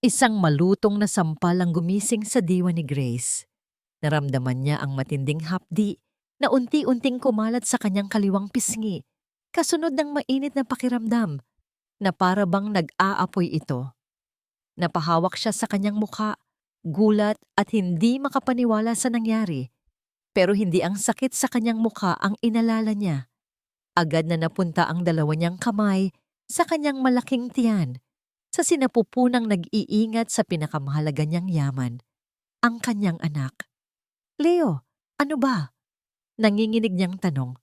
Isang malutong na sampal ang gumising sa diwa ni Grace. Naramdaman niya ang matinding hapdi na unti-unting kumalat sa kanyang kaliwang pisngi, kasunod ng mainit na pakiramdam na para bang nag-aapoy ito. Napahawak siya sa kanyang mukha, gulat at hindi makapaniwala sa nangyari. Pero hindi ang sakit sa kanyang mukha ang inalala niya. Agad na napunta ang dalawa niyang kamay sa kanyang malaking tiyan, sa sinapupunang nag-iingat sa pinakamahalaga niyang yaman, ang kanyang anak. Leo, ano ba? Nanginginig niyang tanong.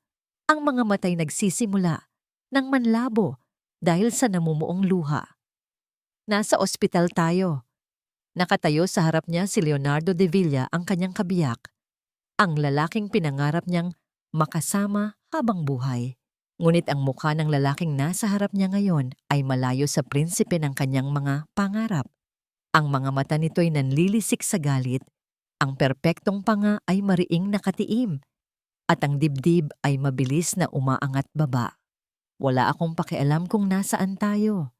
Ang mga matay nagsisimula ng manlabo dahil sa namumuong luha. Nasa ospital tayo. Nakatayo sa harap niya si Leonardo de Villa, ang kanyang kabiyak, ang lalaking pinangarap niyang makasama habang buhay. Ngunit ang mukha ng lalaking nasa harap niya ngayon ay malayo sa prinsipe ng kanyang mga pangarap. Ang mga mata nito'y nanlilisik sa galit, ang perpektong panga ay mariing nakatiim, at ang dibdib ay mabilis na umaangat baba. Wala akong pakialam kung nasaan tayo.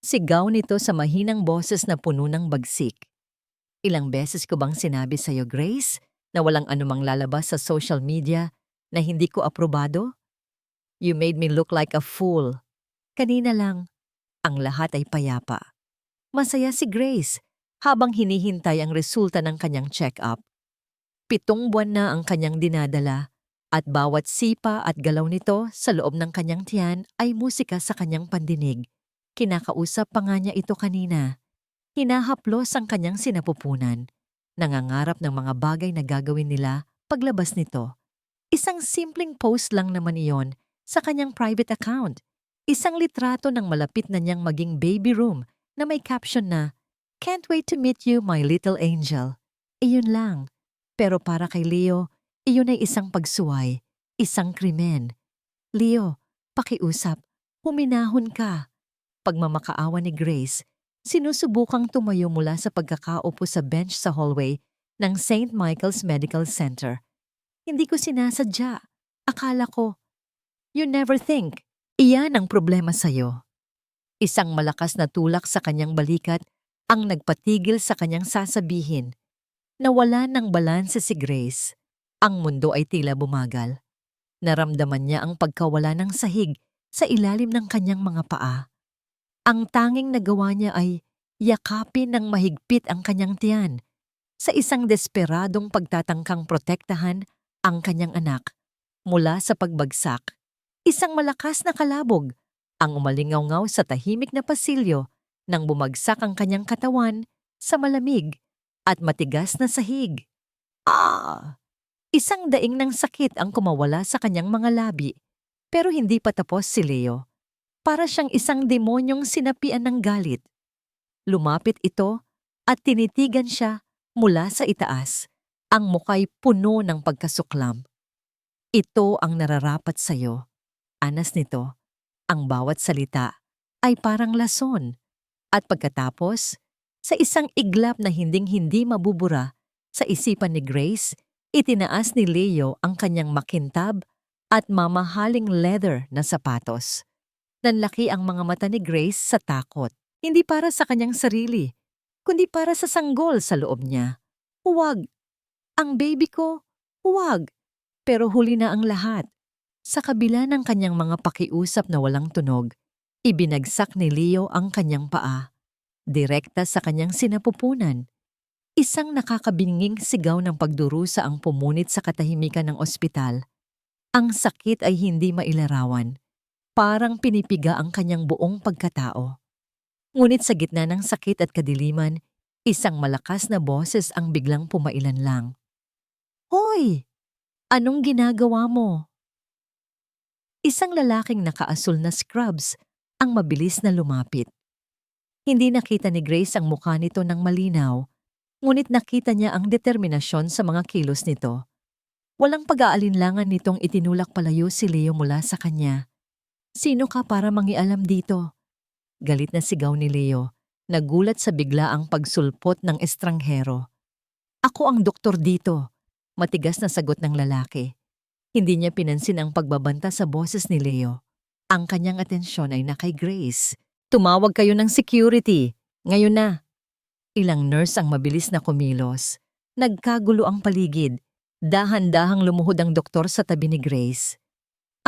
Sigaw nito sa mahinang boses na puno ng bagsik. Ilang beses ko bang sinabi sa'yo, Grace, na walang anumang lalabas sa social media na hindi ko aprobado? You made me look like a fool. Kanina lang, ang lahat ay payapa. Masaya si Grace habang hinihintay ang resulta ng kanyang check-up. 7 buwan na ang kanyang dinadala at bawat sipa at galaw nito sa loob ng kanyang tiyan ay musika sa kanyang pandinig. Kinakausap pa nga niya ito kanina. Hinahaplos ang kanyang sinapupunan. Nangangarap ng mga bagay na gagawin nila paglabas nito. Isang simpleng post lang naman iyon sa kanyang private account. Isang litrato ng malapit na niyang maging baby room na may caption na, "Can't wait to meet you, my little angel." Iyon lang. Pero para kay Leo, iyon ay isang pagsuway, isang krimen. Leo, pakiusap, huminahon ka. Pagmamakaawa ni Grace, sinusubukang tumayo mula sa pagkakaupo sa bench sa hallway ng St. Michael's Medical Center. Hindi ko sinasadya. Akala ko, you never think. Iyan ang problema sa'yo. Isang malakas na tulak sa kanyang balikat ang nagpatigil sa kanyang sasabihin. Nawala ng balanse si Grace. Ang mundo ay tila bumagal. Naramdaman niya ang pagkawala ng sahig sa ilalim ng kanyang mga paa. Ang tanging nagawa niya ay yakapin ng mahigpit ang kanyang tiyan sa isang desperadong pagtatangkang protektahan ang kanyang anak mula sa pagbagsak. Isang malakas na kalabog ang umalingaw-ngaw sa tahimik na pasilyo nang bumagsak ang kanyang katawan sa malamig at matigas na sahig. Ah! Isang daing ng sakit ang kumawala sa kanyang mga labi, pero hindi pa tapos si Leo. Para siyang isang demonyong sinapian ng galit. Lumapit ito at tinitigan siya mula sa itaas. Ang muka'y puno ng pagkasuklam. Ito ang nararapat sa'yo. Anas nito, ang bawat salita ay parang lason. At pagkatapos, sa isang iglap na hinding-hindi mabubura sa isipan ni Grace, itinaas ni Leo ang kanyang makintab at mamahaling leather na sapatos. Nanlaki ang mga mata ni Grace sa takot. Hindi para sa kanyang sarili, kundi para sa sanggol sa loob niya. Huwag! Ang baby ko! Huwag! Pero huli na ang lahat. Sa kabila ng kanyang mga pakiusap na walang tunog, ibinagsak ni Leo ang kanyang paa. Direkta sa kanyang sinapupunan. Isang nakakabinging sigaw ng pagdurusa ang pumunit sa katahimikan ng ospital. Ang sakit ay hindi mailarawan. Parang pinipiga ang kanyang buong pagkatao. Ngunit sa gitna ng sakit at kadiliman, isang malakas na boses ang biglang pumailan lang. Hoy! Anong ginagawa mo? Isang lalaking nakaasul na scrubs ang mabilis na lumapit. Hindi nakita ni Grace ang mukha nito ng malinaw, ngunit nakita niya ang determinasyon sa mga kilos nito. Walang pag-aalinlangan nitong itinulak palayo si Leo mula sa kanya. Sino ka para mangialam dito? Galit na sigaw ni Leo, nagulat sa biglaang pagsulpot ng estranghero. Ako ang doktor dito, matigas na sagot ng lalaki. Hindi niya pinansin ang pagbabanta sa boses ni Leo. Ang kanyang atensyon ay na kay Grace. Tumawag kayo ng security. Ngayon na. Ilang nurse ang mabilis na kumilos. Nagkagulo ang paligid. Dahan-dahang lumuhod ang doktor sa tabi ni Grace.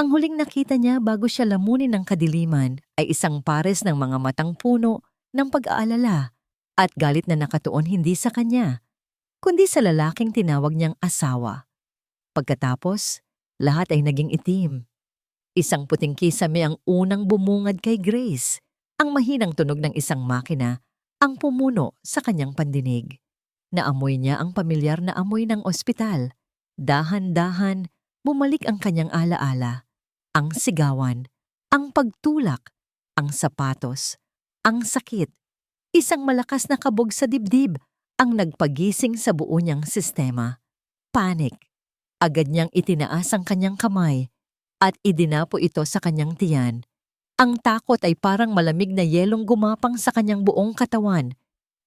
Ang huling nakita niya bago siya lamunin ng kadiliman ay isang pares ng mga matang puno ng pag-aalala at galit na nakatuon hindi sa kanya, kundi sa lalaking tinawag niyang asawa. Pagkatapos, lahat ay naging itim. Isang puting kisame ang unang bumungad kay Grace. Ang mahinang tunog ng isang makina ang pumuno sa kanyang pandinig. Naamoy niya ang pamilyar na amoy ng ospital. Dahan-dahan, bumalik ang kanyang alaala. Ang sigawan, ang pagtulak, ang sapatos, ang sakit. Isang malakas na kabog sa dibdib ang nagpagising sa buo niyang sistema. Panic. Agad niyang itinaas ang kanyang kamay at idinapo ito sa kanyang tiyan. Ang takot ay parang malamig na yelong gumapang sa kanyang buong katawan.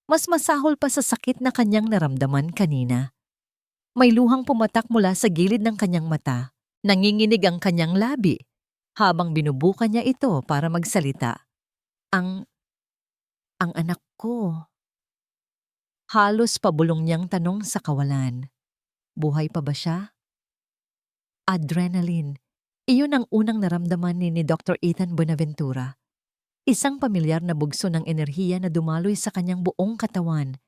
Mas masahol pa sa sakit na kanyang naramdaman kanina. May luhang pumatak mula sa gilid ng kanyang mata. Nanginginig ang kanyang labi habang binubukan niya ito para magsalita. Ang anak ko. Halos pabulong niyang tanong sa kawalan. Buhay pa ba siya? Adrenaline. Iyon ang unang naramdaman ni Dr. Ethan Buenaventura. Isang pamilyar na bugso ng enerhiya na dumaloy sa kanyang buong katawan.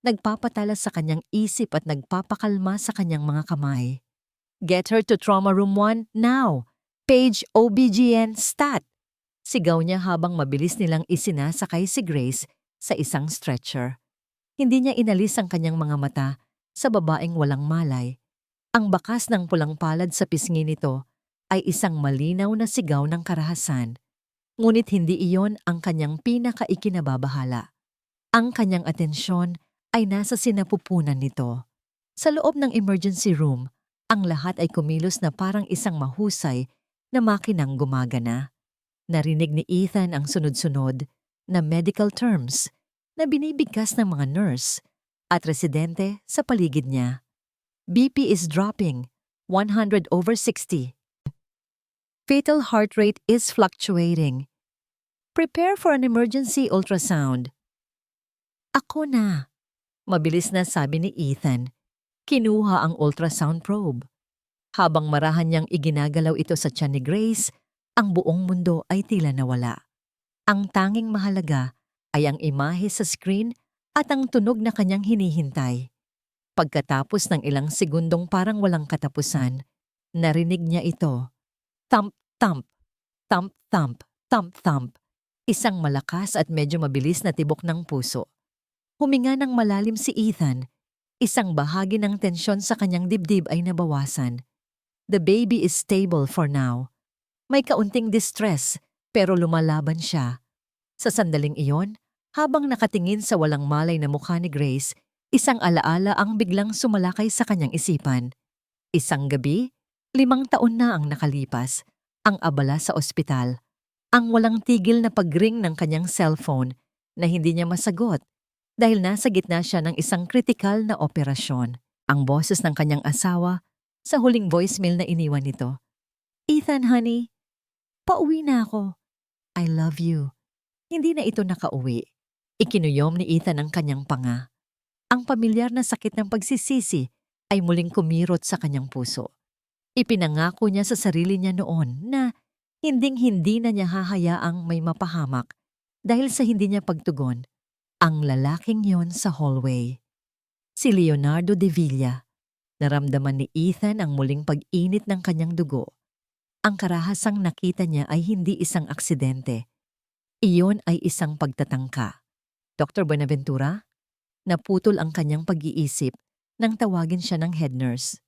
Nagpapatala sa kanyang isip at nagpapakalma sa kanyang mga kamay. Get her to Trauma Room 1 now! Page OBGN Stat! Sigaw niya habang mabilis nilang isinasakay si Grace sa isang stretcher. Hindi niya inalis ang kanyang mga mata sa babaeng walang malay. Ang bakas ng pulang palad sa pisngi nito ay isang malinaw na sigaw ng karahasan. Ngunit hindi iyon ang kanyang pinakaikinababahala. Ang kanyang atensyon ay nasa sinapupunan nito. Sa loob ng emergency room, ang lahat ay kumilos na parang isang mahusay na makinang gumagana. Narinig ni Ethan ang sunod-sunod na medical terms na binibigkas ng mga nurse at residente sa paligid niya. BP is dropping, 100/60. Fatal heart rate is fluctuating. Prepare for an emergency ultrasound. Ako na, mabilis na sabi ni Ethan. Kinuha ang ultrasound probe. Habang marahan niyang iginagalaw ito sa tiyan ni Grace, ang buong mundo ay tila nawala. Ang tanging mahalaga ay ang imahe sa screen at ang tunog na kanyang hinihintay. Pagkatapos ng ilang segundong parang walang katapusan, narinig niya ito. Thump, thump, thump, thump, thump, thump. Isang malakas at medyo mabilis na tibok ng puso. Huminga ng malalim si Ethan. Isang bahagi ng tensyon sa kanyang dibdib ay nabawasan. The baby is stable for now. May kaunting distress pero lumalaban siya. Sa sandaling iyon, habang nakatingin sa walang malay na mukha ni Grace, isang alaala ang biglang sumalakay sa kanyang isipan. Isang gabi, 5 taon na ang nakalipas, ang abala sa ospital, ang walang tigil na pag-ring ng kanyang cellphone na hindi niya masagot dahil nasa gitna siya ng isang kritikal na operasyon. Ang boses ng kanyang asawa sa huling voicemail na iniwan nito. Ethan, honey, pauwi na ako. I love you. Hindi na ito nakauwi. Ikinuyom ni Ethan ang kanyang panga. Ang pamilyar na sakit ng pagsisisi ay muling kumirot sa kanyang puso. Ipinangako niya sa sarili niya noon na hinding-hindi na niya hahayaang may mapahamak dahil sa hindi niya pagtugon ang lalaking yon sa hallway. Si Leonardo de Villa. Naramdaman ni Ethan ang muling pag-init ng kanyang dugo. Ang karahasang nakita niya ay hindi isang aksidente. Iyon ay isang pagtatangka. Dr. Buenaventura, naputol ang kanyang pag-iisip nang tawagin siya ng head nurse.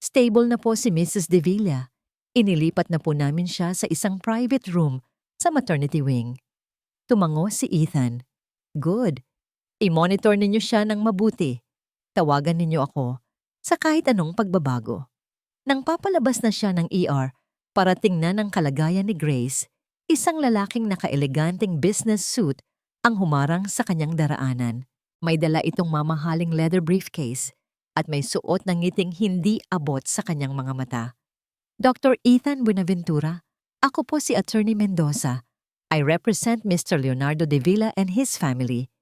Stable na po si Mrs. De Villa. Inilipat na po namin siya sa isang private room sa maternity wing. Tumango si Ethan. Good. I-monitor ninyo siya ng mabuti. Tawagan ninyo ako sa kahit anong pagbabago. Nang papalabas na siya ng ER para tingnan ang kalagayan ni Grace, isang lalaking naka-eleganting business suit ang humarang sa kanyang daraanan. May dala itong mamahaling leather briefcase at may suot ng ngiting hindi abot sa kanyang mga mata. Dr. Ethan Buenaventura, ako po si Attorney Mendoza. I represent Mr. Leonardo de Villa and his family.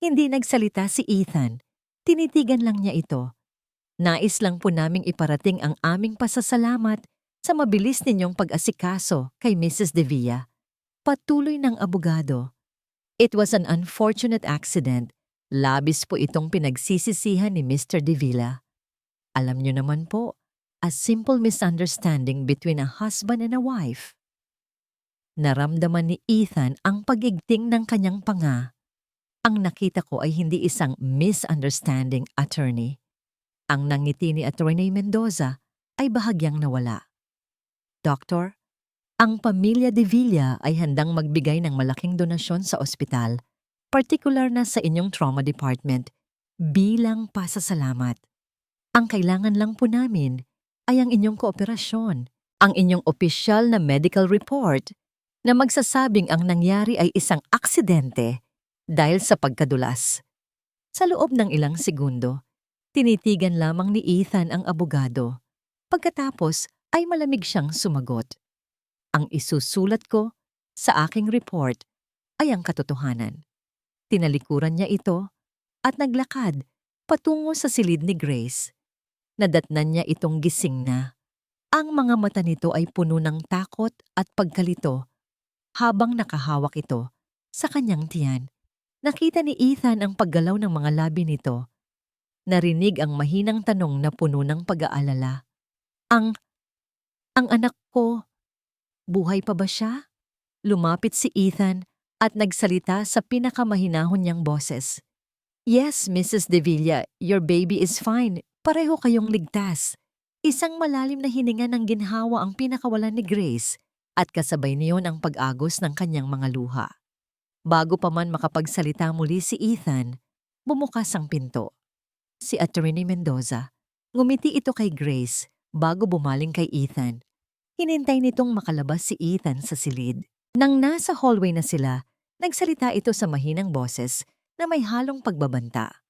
Hindi nagsalita si Ethan. Tinitigan lang niya ito. Nais lang po naming iparating ang aming pasasalamat sa mabilis ninyong pag-asikaso kay Mrs. De Villa. Patuloy ng abogado. It was an unfortunate accident. Labis po itong pinagsisisihan ni Mr. De Villa. Alam niyo naman po, a simple misunderstanding between a husband and a wife. Naramdaman ni Ethan ang pagigting ng kanyang panga. Ang nakita ko ay hindi isang misunderstanding, attorney. Ang nangiti ni Attorney Mendoza ay bahagyang nawala. Doctor, ang pamilya De Villa ay handang magbigay ng malaking donasyon sa ospital, partikular na sa inyong trauma department, bilang pasasalamat. Ang kailangan lang po namin ay ang inyong kooperasyon, ang inyong opisyal na medical report na magsasabing ang nangyari ay isang aksidente dahil sa pagkadulas. Sa loob ng ilang segundo, tinitigan lamang ni Ethan ang abogado. Pagkatapos ay malamig siyang sumagot. Ang isusulat ko sa aking report ay ang katotohanan. Tinalikuran niya ito at naglakad patungo sa silid ni Grace. Nadatnan niya itong gising na. Ang mga mata nito ay puno ng takot at pagkalito habang nakahawak ito sa kanyang tiyan. Nakita ni Ethan ang paggalaw ng mga labi nito. Narinig ang mahinang tanong na puno ng pag-aalala. Ang anak ko, buhay pa ba siya? Lumapit si Ethan at nagsalita sa pinakamahinahon niyang boses. Yes, Mrs. De Villa, your baby is fine. Pareho kayong ligtas. Isang malalim na hininga ng ginhawa ang pinakawalan ni Grace at kasabay niyon ang pag-agos ng kanyang mga luha. Bago pa man makapagsalita muli si Ethan, bumukas ang pinto. Si Attorney Mendoza. Ngumiti ito kay Grace bago bumaling kay Ethan. Hinintay nitong makalabas si Ethan sa silid. Nang nasa hallway na sila, nagsalita ito sa mahinang boses na may halong pagbabanta.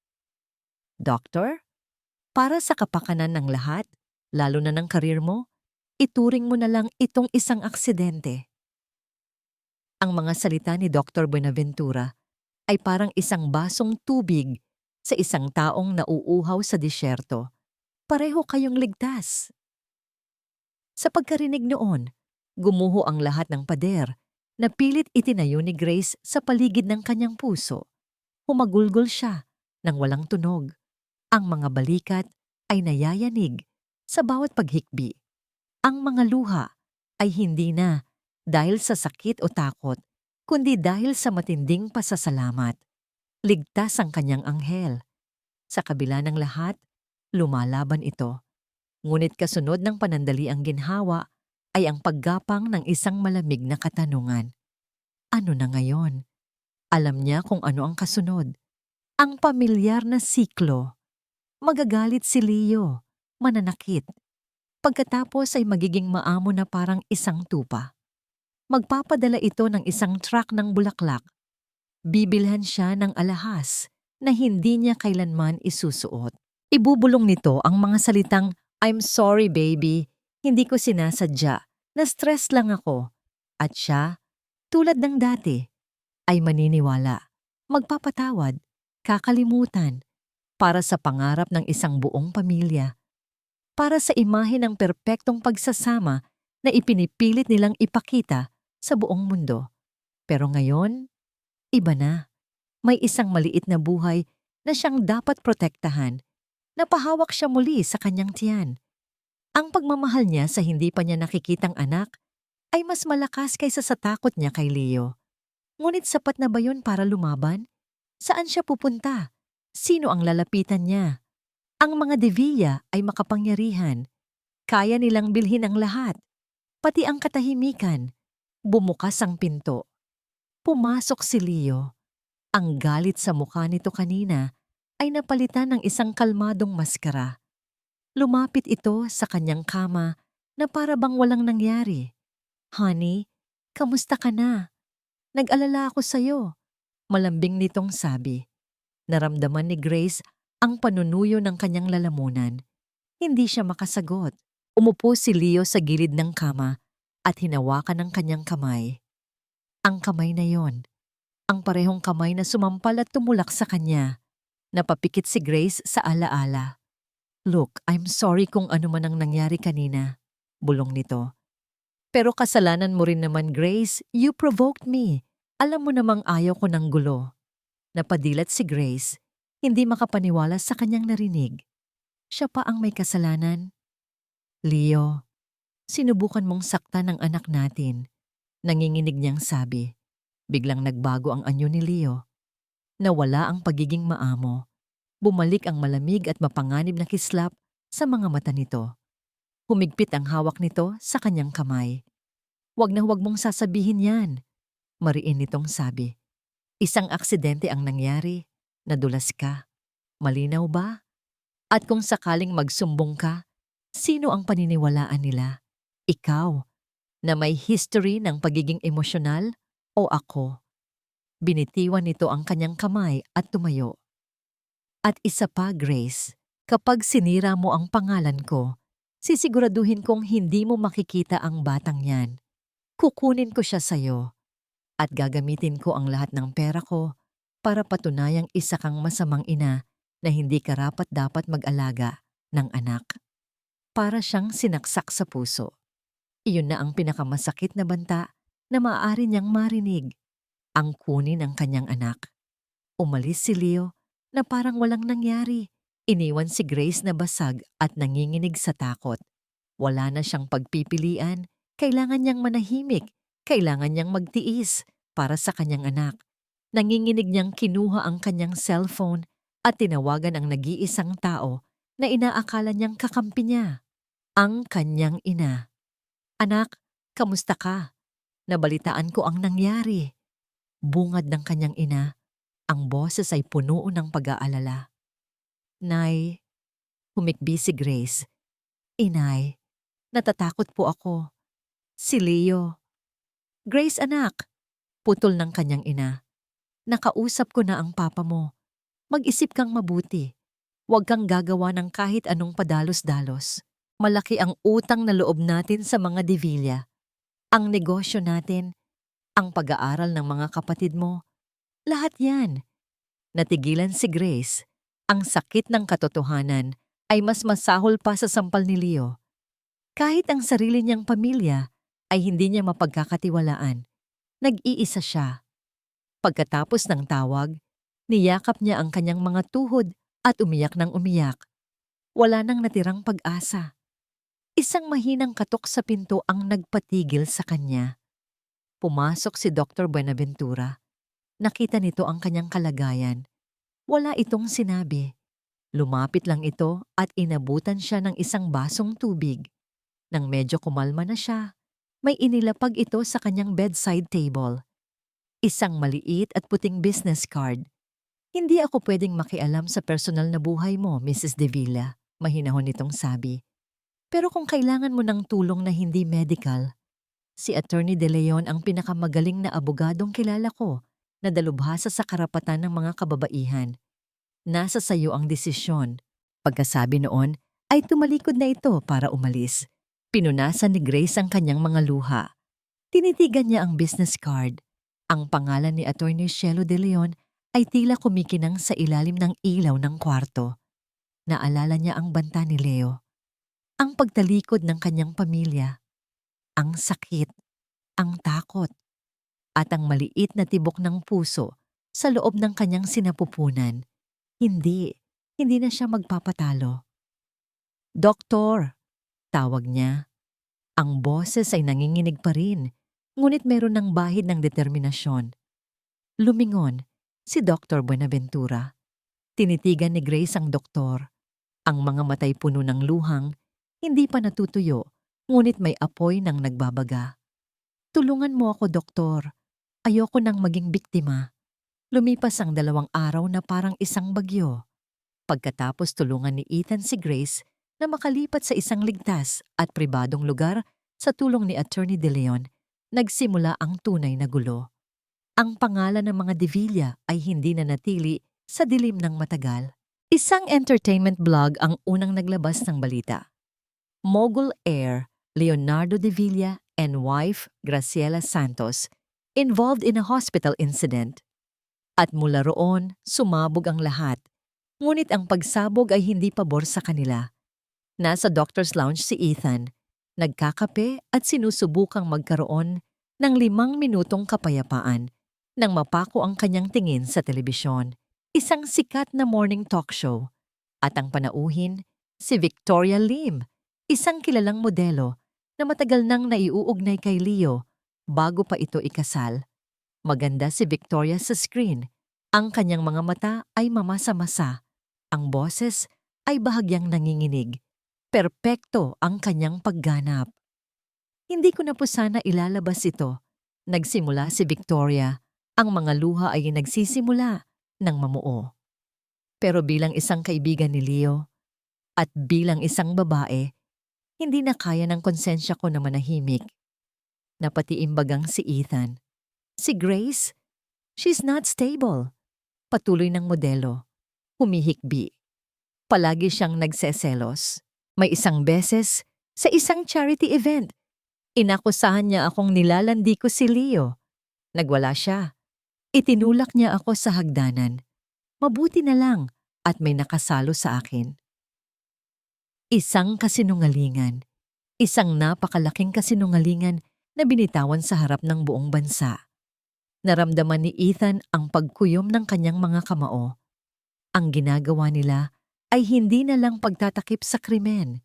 Doctor, para sa kapakanan ng lahat, lalo na ng karir mo, ituring mo na lang itong isang aksidente. Ang mga salita ni Dr. Buenaventura ay parang isang basong tubig sa isang taong nauuhaw sa disyerto. Pareho kayong ligtas. Sa pagkarinig noon, gumuho ang lahat ng pader na pilit itinayo ni Grace sa paligid ng kanyang puso. Humagulgol siya nang walang tunog. Ang mga balikat ay nayayanig sa bawat paghikbi. Ang mga luha ay hindi na dahil sa sakit o takot, kundi dahil sa matinding pasasalamat. Ligtas ang kanyang anghel. Sa kabila ng lahat, lumalaban ito. Ngunit kasunod ng panandaliang ginhawa ay ang paggapang ng isang malamig na katanungan. Ano na ngayon? Alam niya kung ano ang kasunod. Ang pamilyar na siklo. Magagalit si Leo, mananakit. Pagkatapos ay magiging maamo na parang isang tupa. Magpapadala ito ng isang truck ng bulaklak. Bibilhan siya ng alahas na hindi niya kailanman isusuot. Ibubulong nito ang mga salitang, I'm sorry baby, hindi ko sinasadya, na-stress lang ako. At siya, tulad ng dati, ay maniniwala, magpapatawad, kakalimutan, para sa pangarap ng isang buong pamilya. Para sa imahe ng perpektong pagsasama na ipinipilit nilang ipakita sa buong mundo. Pero ngayon, iba na. May isang maliit na buhay na siyang dapat protektahan. Napahawak siya muli sa kanyang tiyan. Ang pagmamahal niya sa hindi pa niya nakikitang anak ay mas malakas kaysa sa takot niya kay Leo. Ngunit sapat na ba yun para lumaban? Saan siya pupunta? Sino ang lalapitan niya? Ang mga De Villa ay makapangyarihan. Kaya nilang bilhin ang lahat, pati ang katahimikan. Bumukas ang pinto. Pumasok si Leo. Ang galit sa mukha nito kanina ay napalitan ng isang kalmadong maskara. Lumapit ito sa kanyang kama na para bang walang nangyari. Honey, kamusta ka na? Nag-alala ako sa'yo. Malambing nitong sabi. Naramdaman ni Grace ang panunuyo ng kanyang lalamunan. Hindi siya makasagot. Umupo si Leo sa gilid ng kama at hinawakan ng kanyang kamay. Ang kamay na yon, ang parehong kamay na sumampal at tumulak sa kanya. Napapikit si Grace sa alaala. "Look, I'm sorry kung ano man ang nangyari kanina," bulong nito. "Pero kasalanan mo rin naman, Grace. You provoked me. Alam mo namang ayaw ko ng gulo." Napadilat si Grace, hindi makapaniwala sa kanyang narinig. Siya pa ang may kasalanan? "Leo, sinubukan mong saktan ng anak natin," nanginginig niyang sabi. Biglang nagbago ang anyo ni Leo. Nawala ang pagiging maamo. Bumalik ang malamig at mapanganib na kislap sa mga mata nito. Humigpit ang hawak nito sa kanyang kamay. "Wag na wag mong sasabihin yan," mariin nitong sabi. "Isang aksidente ang nangyari. Nadulas ka. Malinaw ba? At kung sakaling magsumbong ka, sino ang paniniwalaan nila? Ikaw, na may history ng pagiging emosyonal, o ako?" Binitiwan nito ang kanyang kamay at tumayo. "At isa pa, Grace, kapag sinira mo ang pangalan ko, sisiguraduhin kong hindi mo makikita ang batang yan. Kukunin ko siya sa'yo at gagamitin ko ang lahat ng pera ko para patunayang isa kang masamang ina na hindi karapat-dapat mag-alaga ng anak." Para siyang sinaksak sa puso. Iyon na ang pinakamasakit na banta na maaari niyang marinig, ang kunin ang kanyang anak. Umalis si Leo na parang walang nangyari. Iniwan si Grace na basag at nanginginig sa takot. Wala na siyang pagpipilian. Kailangan niyang manahimik. Kailangan niyang magtiis para sa kanyang anak. Nanginginig niyang kinuha ang kanyang cellphone at tinawagan ang nag-iisang tao na inaakala niyang kakampi niya, ang kanyang ina. "Anak, kamusta ka? Nabalitaan ko ang nangyari." Bungad ng kanyang ina. Ang boses ay puno ng pag-aalala. "Nay," humikbi si Grace. "Inay, natatakot po ako. Si Leo." "Grace anak," putol ng kanyang ina. "Nakausap ko na ang papa mo. Mag-isip kang mabuti. Huwag kang gagawa ng kahit anong padalos-dalos. Malaki ang utang na loob natin sa mga Divilla. Ang negosyo natin, ang pag-aaral ng mga kapatid mo, lahat yan." Natigilan si Grace. Ang sakit ng katotohanan ay mas masahol pa sa sampal ni Leo. Kahit ang sarili niyang pamilya ay hindi niya mapagkakatiwalaan. Nag-iisa siya. Pagkatapos ng tawag, niyakap niya ang kanyang mga tuhod at umiyak ng umiyak. Wala nang natirang pag-asa. Isang mahinang katok sa pinto ang nagpatigil sa kanya. Pumasok si Dr. Buenaventura. Nakita nito ang kanyang kalagayan. Wala itong sinabi. Lumapit lang ito at inabutan siya ng isang basong tubig. Nang medyo kumalma na siya, may inilapag ito sa kanyang bedside table. Isang maliit at puting business card. "Hindi ako pwedeng makialam sa personal na buhay mo, Mrs. Davila," mahinahon nitong sabi. "Pero kung kailangan mo ng tulong na hindi medical, si Attorney De Leon ang pinakamagaling na abogadong kilala ko na dalubhasa sa karapatan ng mga kababaihan. Nasa sayo ang desisyon." Pagkasabi noon, ay tumalikod na ito para umalis. Pinunasan ni Grace ang kanyang mga luha. Tinitigan niya ang business card. Ang pangalan ni Attorney Cielo De Leon ay tila kumikinang sa ilalim ng ilaw ng kwarto. Naalala niya ang banta ni Leo. Ang pagtalikod ng kanyang pamilya. Ang sakit. Ang takot. At ang maliit na tibok ng puso sa loob ng kanyang sinapupunan. Hindi na siya magpapatalo. "Doktor," tawag niya. Ang boses ay nanginginig pa rin, ngunit meron ng bahid ng determinasyon. Lumingon si Dr. Buenaventura. Tinitigan ni Grace ang doktor. Ang mga matay puno ng luhang, hindi pa natutuyo, ngunit may apoy ng nagbabaga. "Tulungan mo ako, doktor. Ayoko nang maging biktima." Lumipas ang 2 araw na parang isang bagyo. Pagkatapos tulungan ni Ethan si Grace na makalipat sa isang ligtas at pribadong lugar sa tulong ni Attorney De Leon, nagsimula ang tunay na gulo. Ang pangalan ng mga Divilla ay hindi na natili sa dilim ng matagal. Isang entertainment blog ang unang naglabas ng balita. Mogul heir Leonardo Divilla and wife Graciela Santos involved in a hospital incident. At mula roon, sumabog ang lahat. Ngunit ang pagsabog ay hindi pabor sa kanila. Nasa doctor's lounge si Ethan, nagkakape at sinusubukang magkaroon ng 5 minutong kapayapaan nang mapako ang kanyang tingin sa telebisyon. Isang sikat na morning talk show. At ang panauhin, si Victoria Lim, isang kilalang modelo na matagal nang naiuugnay kay Leo bago pa ito ikasal. Maganda si Victoria sa screen. Ang kanyang mga mata ay mamasa-masa. Ang boses ay bahagyang nanginginig. Perpekto ang kanyang pagganap. Hindi ko na po sana ilalabas ito. Nagsimula si Victoria. Ang mga luha ay nagsisimula ng mamuo. Pero bilang isang kaibigan ni Leo at bilang isang babae, hindi na kaya ng konsensya ko na manahimik. Napatiimbagang si Ethan. Si Grace, she's not stable. Patuloy ng modelo. Humihikbi. Palagi siyang nagseselos. May isang beses, sa isang charity event, inakusahan niya akong nilalandi ko si Leo. Nagwala siya. Itinulak niya ako sa hagdanan. Mabuti na lang at may nakasalo sa akin. Isang kasinungalingan. Isang napakalaking kasinungalingan na binitawan sa harap ng buong bansa. Naramdaman ni Ethan ang pagkuyom ng kanyang mga kamao. Ang ginagawa nila ay hindi na lang pagtatakip sa krimen.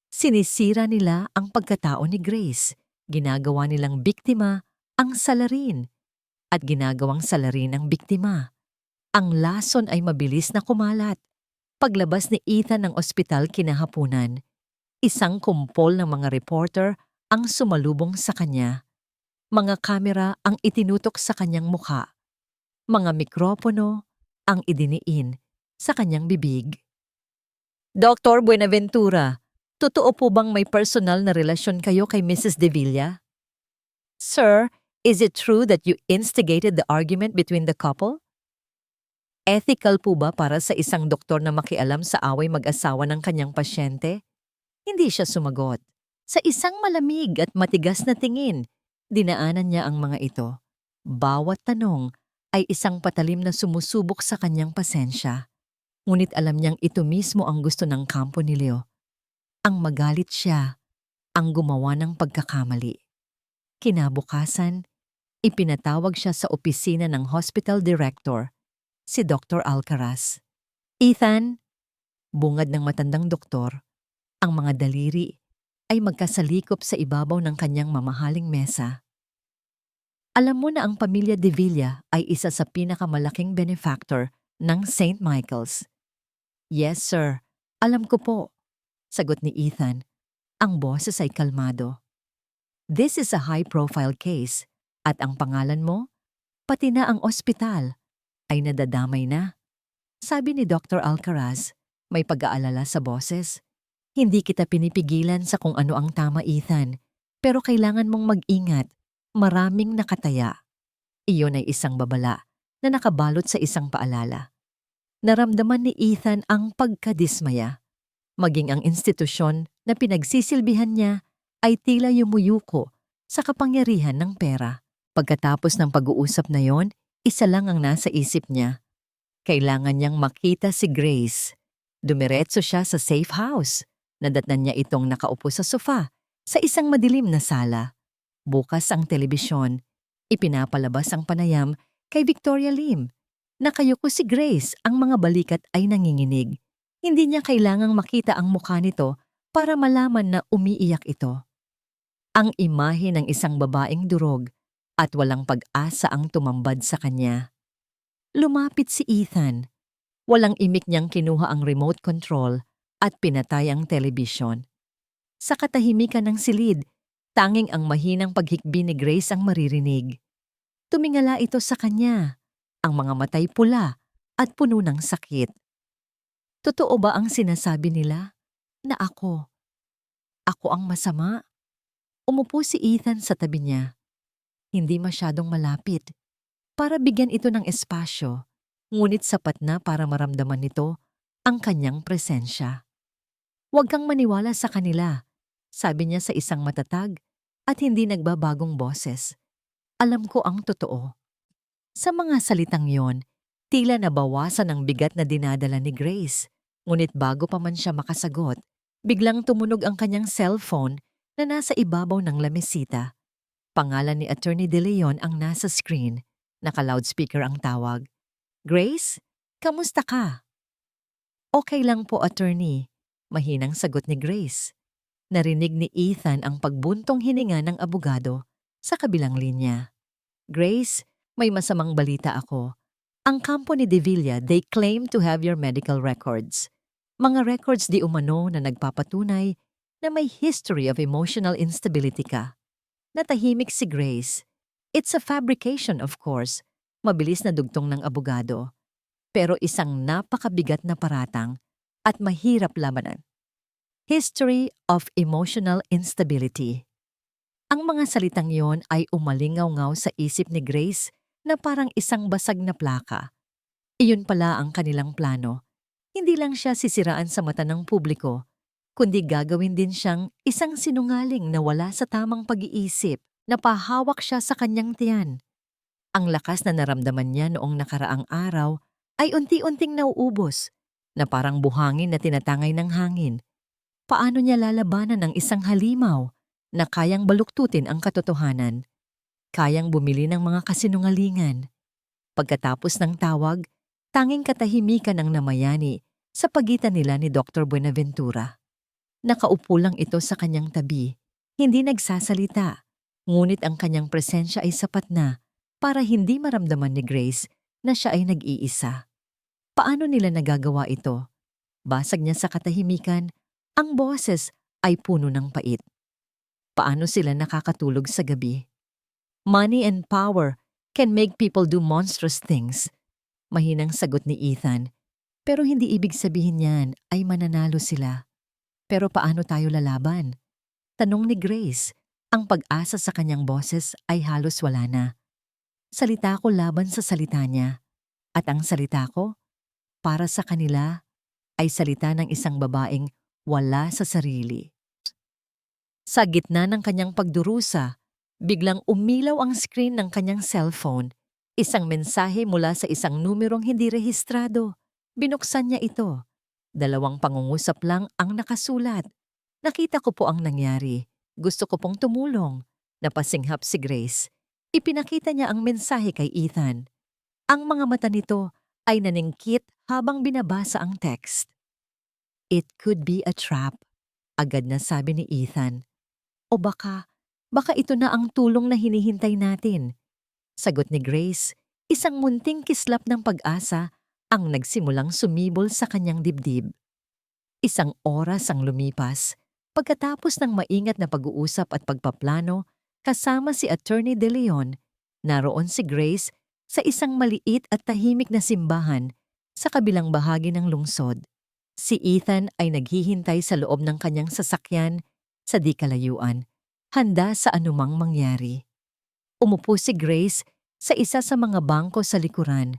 Sinisira nila ang pagkatao ni Grace. Ginagawa nilang biktima ang salarin at ginagawang salarin ang biktima. Ang lason ay mabilis na kumalat. Paglabas ni Ethan ng ospital kinahapunan, isang kumpol ng mga reporter ang sumalubong sa kanya. Mga kamera ang itinutok sa kanyang mukha. Mga mikropono ang idiniin sa kanyang bibig. Dr. Buenaventura, totoo po bang may personal na relasyon kayo kay Mrs. De Villa? Sir, is it true that you instigated the argument between the couple? Ethical po ba para sa isang doktor na makialam sa away mag-asawa ng kanyang pasyente? Hindi siya sumagot. Sa isang malamig at matigas na tingin, dinaanan niya ang mga ito. Bawat tanong ay isang patalim na sumusubok sa kanyang pasensya. Ngunit alam niyang ito mismo ang gusto ng kampo ni Leo. Ang magalit siya, ang gumawa ng pagkakamali. Kinabukasan, ipinatawag siya sa opisina ng hospital director, si Dr. Alcaraz. Ethan, bungad ng matandang doktor, ang mga daliri ay magkasalikop sa ibabaw ng kanyang mamahaling mesa. Alam mo na ang pamilya De Villa ay isa sa pinakamalaking benefactor ng St. Michael's. Yes, sir. Alam ko po, sagot ni Ethan. Ang boses ay kalmado. This is a high-profile case at ang pangalan mo, pati na ang ospital, ay nadadamay na. Sabi ni Dr. Alcaraz, may pag-aalala sa boses. Hindi kita pinipigilan sa kung ano ang tama, Ethan, pero kailangan mong mag-ingat. Maraming nakataya. Iyon ay isang babala na nakabalot sa isang paalala. Naramdaman ni Ethan ang pagkadismaya. Maging ang institusyon na pinagsisilbihan niya ay tila yumuyuko sa kapangyarihan ng pera. Pagkatapos ng pag-uusap na yon, isa lang ang nasa isip niya. Kailangan niyang makita si Grace. Dumiretso siya sa safe house. Nadatnan niya itong nakaupo sa sofa sa isang madilim na sala. Bukas ang telebisyon. Ipinapalabas ang panayam kay Victoria Lim. Nakayuko si Grace, ang mga balikat ay nanginginig. Hindi niya kailangang makita ang mukha nito para malaman na umiiyak ito. Ang imahe ng isang babaeng durog at walang pag-asa ang tumambad sa kanya. Lumapit si Ethan. Walang imik niyang kinuha ang remote control at pinatay ang telebisyon. Sa katahimikan ng silid, tanging ang mahinang paghikbi ni Grace ang maririnig. Tumingala ito sa kanya, ang mga matay pula at puno ng sakit. Totoo ba ang sinasabi nila na ako ang masama? Umupo si Ethan sa tabi niya. Hindi masyadong malapit. Para bigyan ito ng espasyo, ngunit sapat na para maramdaman nito ang kanyang presensya. Huwag kang maniwala sa kanila, sabi niya sa isang matatag at hindi nagbabagong boses. Alam ko ang totoo. Sa mga salitang yon, tila nabawasan ang bigat na dinadala ni Grace. Ngunit bago pa man siya makasagot, biglang tumunog ang kanyang cellphone na nasa ibabaw ng lamesita. Pangalan ni Attorney De Leon ang nasa screen. Naka-loudspeaker ang tawag. Grace, kamusta ka? Okay lang po, attorney. Mahinang sagot ni Grace. Narinig ni Ethan ang pagbuntong hininga ng abogado sa kabilang linya. Grace, may masamang balita ako. Ang kampo ni De Villa, they claim to have your medical records. Mga records di umano na nagpapatunay na may history of emotional instability ka. Natahimik si Grace. It's a fabrication, of course. Mabilis na dugtong ng abogado. Pero isang napakabigat na paratang at mahirap labanan. History of emotional instability. Ang mga salitang yon ay umalingaw-ngaw sa isip ni Grace na parang isang basag na plaka. Iyon pala ang kanilang plano. Hindi lang siya sisiraan sa mata ng publiko, kundi gagawin din siyang isang sinungaling na wala sa tamang pag-iisip, na pahawak siya sa kanyang tiyan. Ang lakas na naramdaman niya noong nakaraang araw ay unti-unting nauubos, na parang buhangin na tinatangay ng hangin. Paano niya lalabanan ng isang halimaw na kayang baluktutin ang katotohanan? Kayang bumili ng mga kasinungalingan. Pagkatapos ng tawag, tanging katahimikan ang namayani sa pagitan nila ni Dr. Buenaventura. Nakaupo lang ito sa kanyang tabi, hindi nagsasalita, ngunit ang kanyang presensya ay sapat na para hindi maramdaman ni Grace na siya ay nag-iisa. Paano nila nagagawa ito? Basag niya sa katahimikan, ang boses ay puno ng pait. Paano sila nakakatulog sa gabi? Money and power can make people do monstrous things. Mahinang sagot ni Ethan. Pero hindi ibig sabihin yan ay mananalo sila. Pero paano tayo lalaban? Tanong ni Grace. Ang pag-asa sa kanyang boses ay halos wala na. Salita ko laban sa salita niya. At ang salita ko, para sa kanila, ay salita ng isang babaeng wala sa sarili. Sa gitna ng kanyang pagdurusa, biglang umilaw ang screen ng kanyang cellphone. Isang mensahe mula sa isang numerong hindi rehistrado. Binuksan niya ito. 2 pangungusap lang ang nakasulat. Nakita ko po ang nangyari. Gusto ko pong tumulong. Napasinghap si Grace. Ipinakita niya ang mensahe kay Ethan. Ang mga mata nito ay naningkit habang binabasa ang text. It could be a trap, agad na sabi ni Ethan. O baka ito na ang tulong na hinihintay natin. Sagot ni Grace, isang munting kislap ng pag-asa ang nagsimulang sumibol sa kanyang dibdib. 1 oras ang lumipas pagkatapos ng maingat na pag-uusap at pagpaplano kasama si Attorney De Leon. Naroon si Grace sa isang maliit at tahimik na simbahan sa kabilang bahagi ng lungsod. Si Ethan ay naghihintay sa loob ng kanyang sasakyan sa di kalayuan, handa sa anumang mangyari. Umupo si Grace sa isa sa mga bangko sa likuran.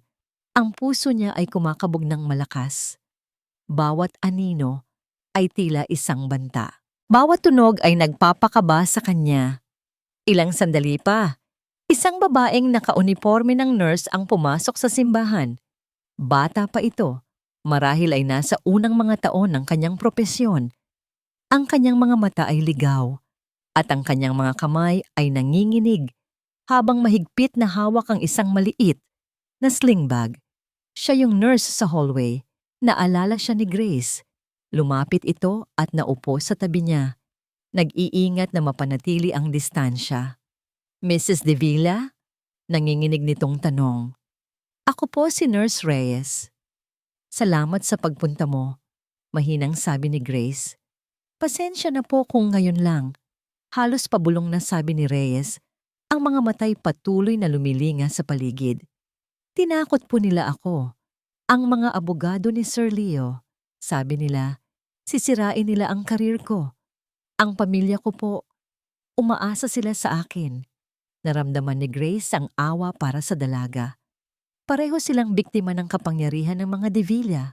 Ang puso niya ay kumakabog ng malakas. Bawat anino ay tila isang banta. Bawat tunog ay nagpapakaba sa kanya. Ilang sandali pa, isang babaeng nakauniforme ng nurse ang pumasok sa simbahan. Bata pa ito, marahil ay nasa unang mga taon ng kanyang propesyon. Ang kanyang mga mata ay ligaw, at ang kanyang mga kamay ay nanginginig habang mahigpit na hawak ang isang maliit na sling bag. Siya yung nurse sa hallway. Naalala siya ni Grace. Lumapit ito at naupo sa tabi niya. Nag-iingat na mapanatili ang distansya. Mrs. De Villa? Nanginginig nitong tanong. Ako po si Nurse Reyes. Salamat sa pagpunta mo, mahinang sabi ni Grace. Pasensya na po kung ngayon lang. Halos pabulong na sabi ni Reyes. Ang mga matay patuloy na lumilinga sa paligid. Tinakot po nila ako. Ang mga abogado ni Sir Leo, sabi nila, sisirain nila ang karir ko. Ang pamilya ko po, umaasa sila sa akin. Naramdaman ni Grace ang awa para sa dalaga. Pareho silang biktima ng kapangyarihan ng mga De Villa.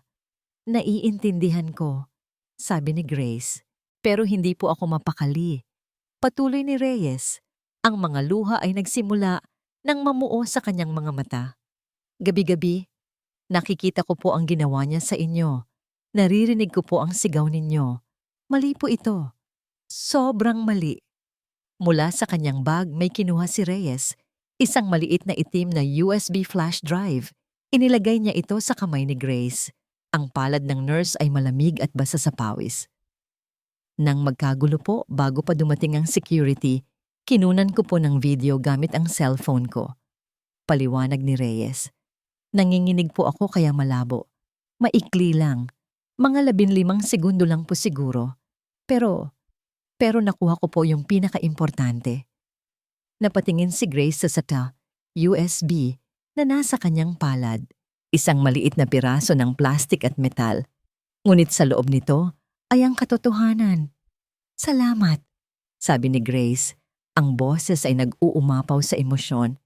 Naiintindihan ko, sabi ni Grace. Pero hindi po ako mapakali. Patuloy ni Reyes. Ang mga luha ay nagsimula nang mamuo sa kanyang mga mata. Gabi-gabi, nakikita ko po ang ginawa niya sa inyo. Naririnig ko po ang sigaw ninyo. Mali po ito. Sobrang mali. Mula sa kanyang bag may kinuha si Reyes, isang maliit na itim na USB flash drive. Inilagay niya ito sa kamay ni Grace. Ang palad ng nurse ay malamig at basa sa pawis. Nang magkagulo po bago pa dumating ang security, kinunan ko po ng video gamit ang cellphone ko. Paliwanag ni Reyes. Nanginginig po ako kaya malabo. Maikli lang. Mga 15 segundo lang po siguro. Pero nakuha ko po yung pinaka-importante. Napatingin si Grace sa USB na nasa kanyang palad. Isang maliit na piraso ng plastik at metal. Ngunit sa loob nito ay ang katotohanan. Salamat, sabi ni Grace. Ang boses ay nag-uumapaw sa emosyon.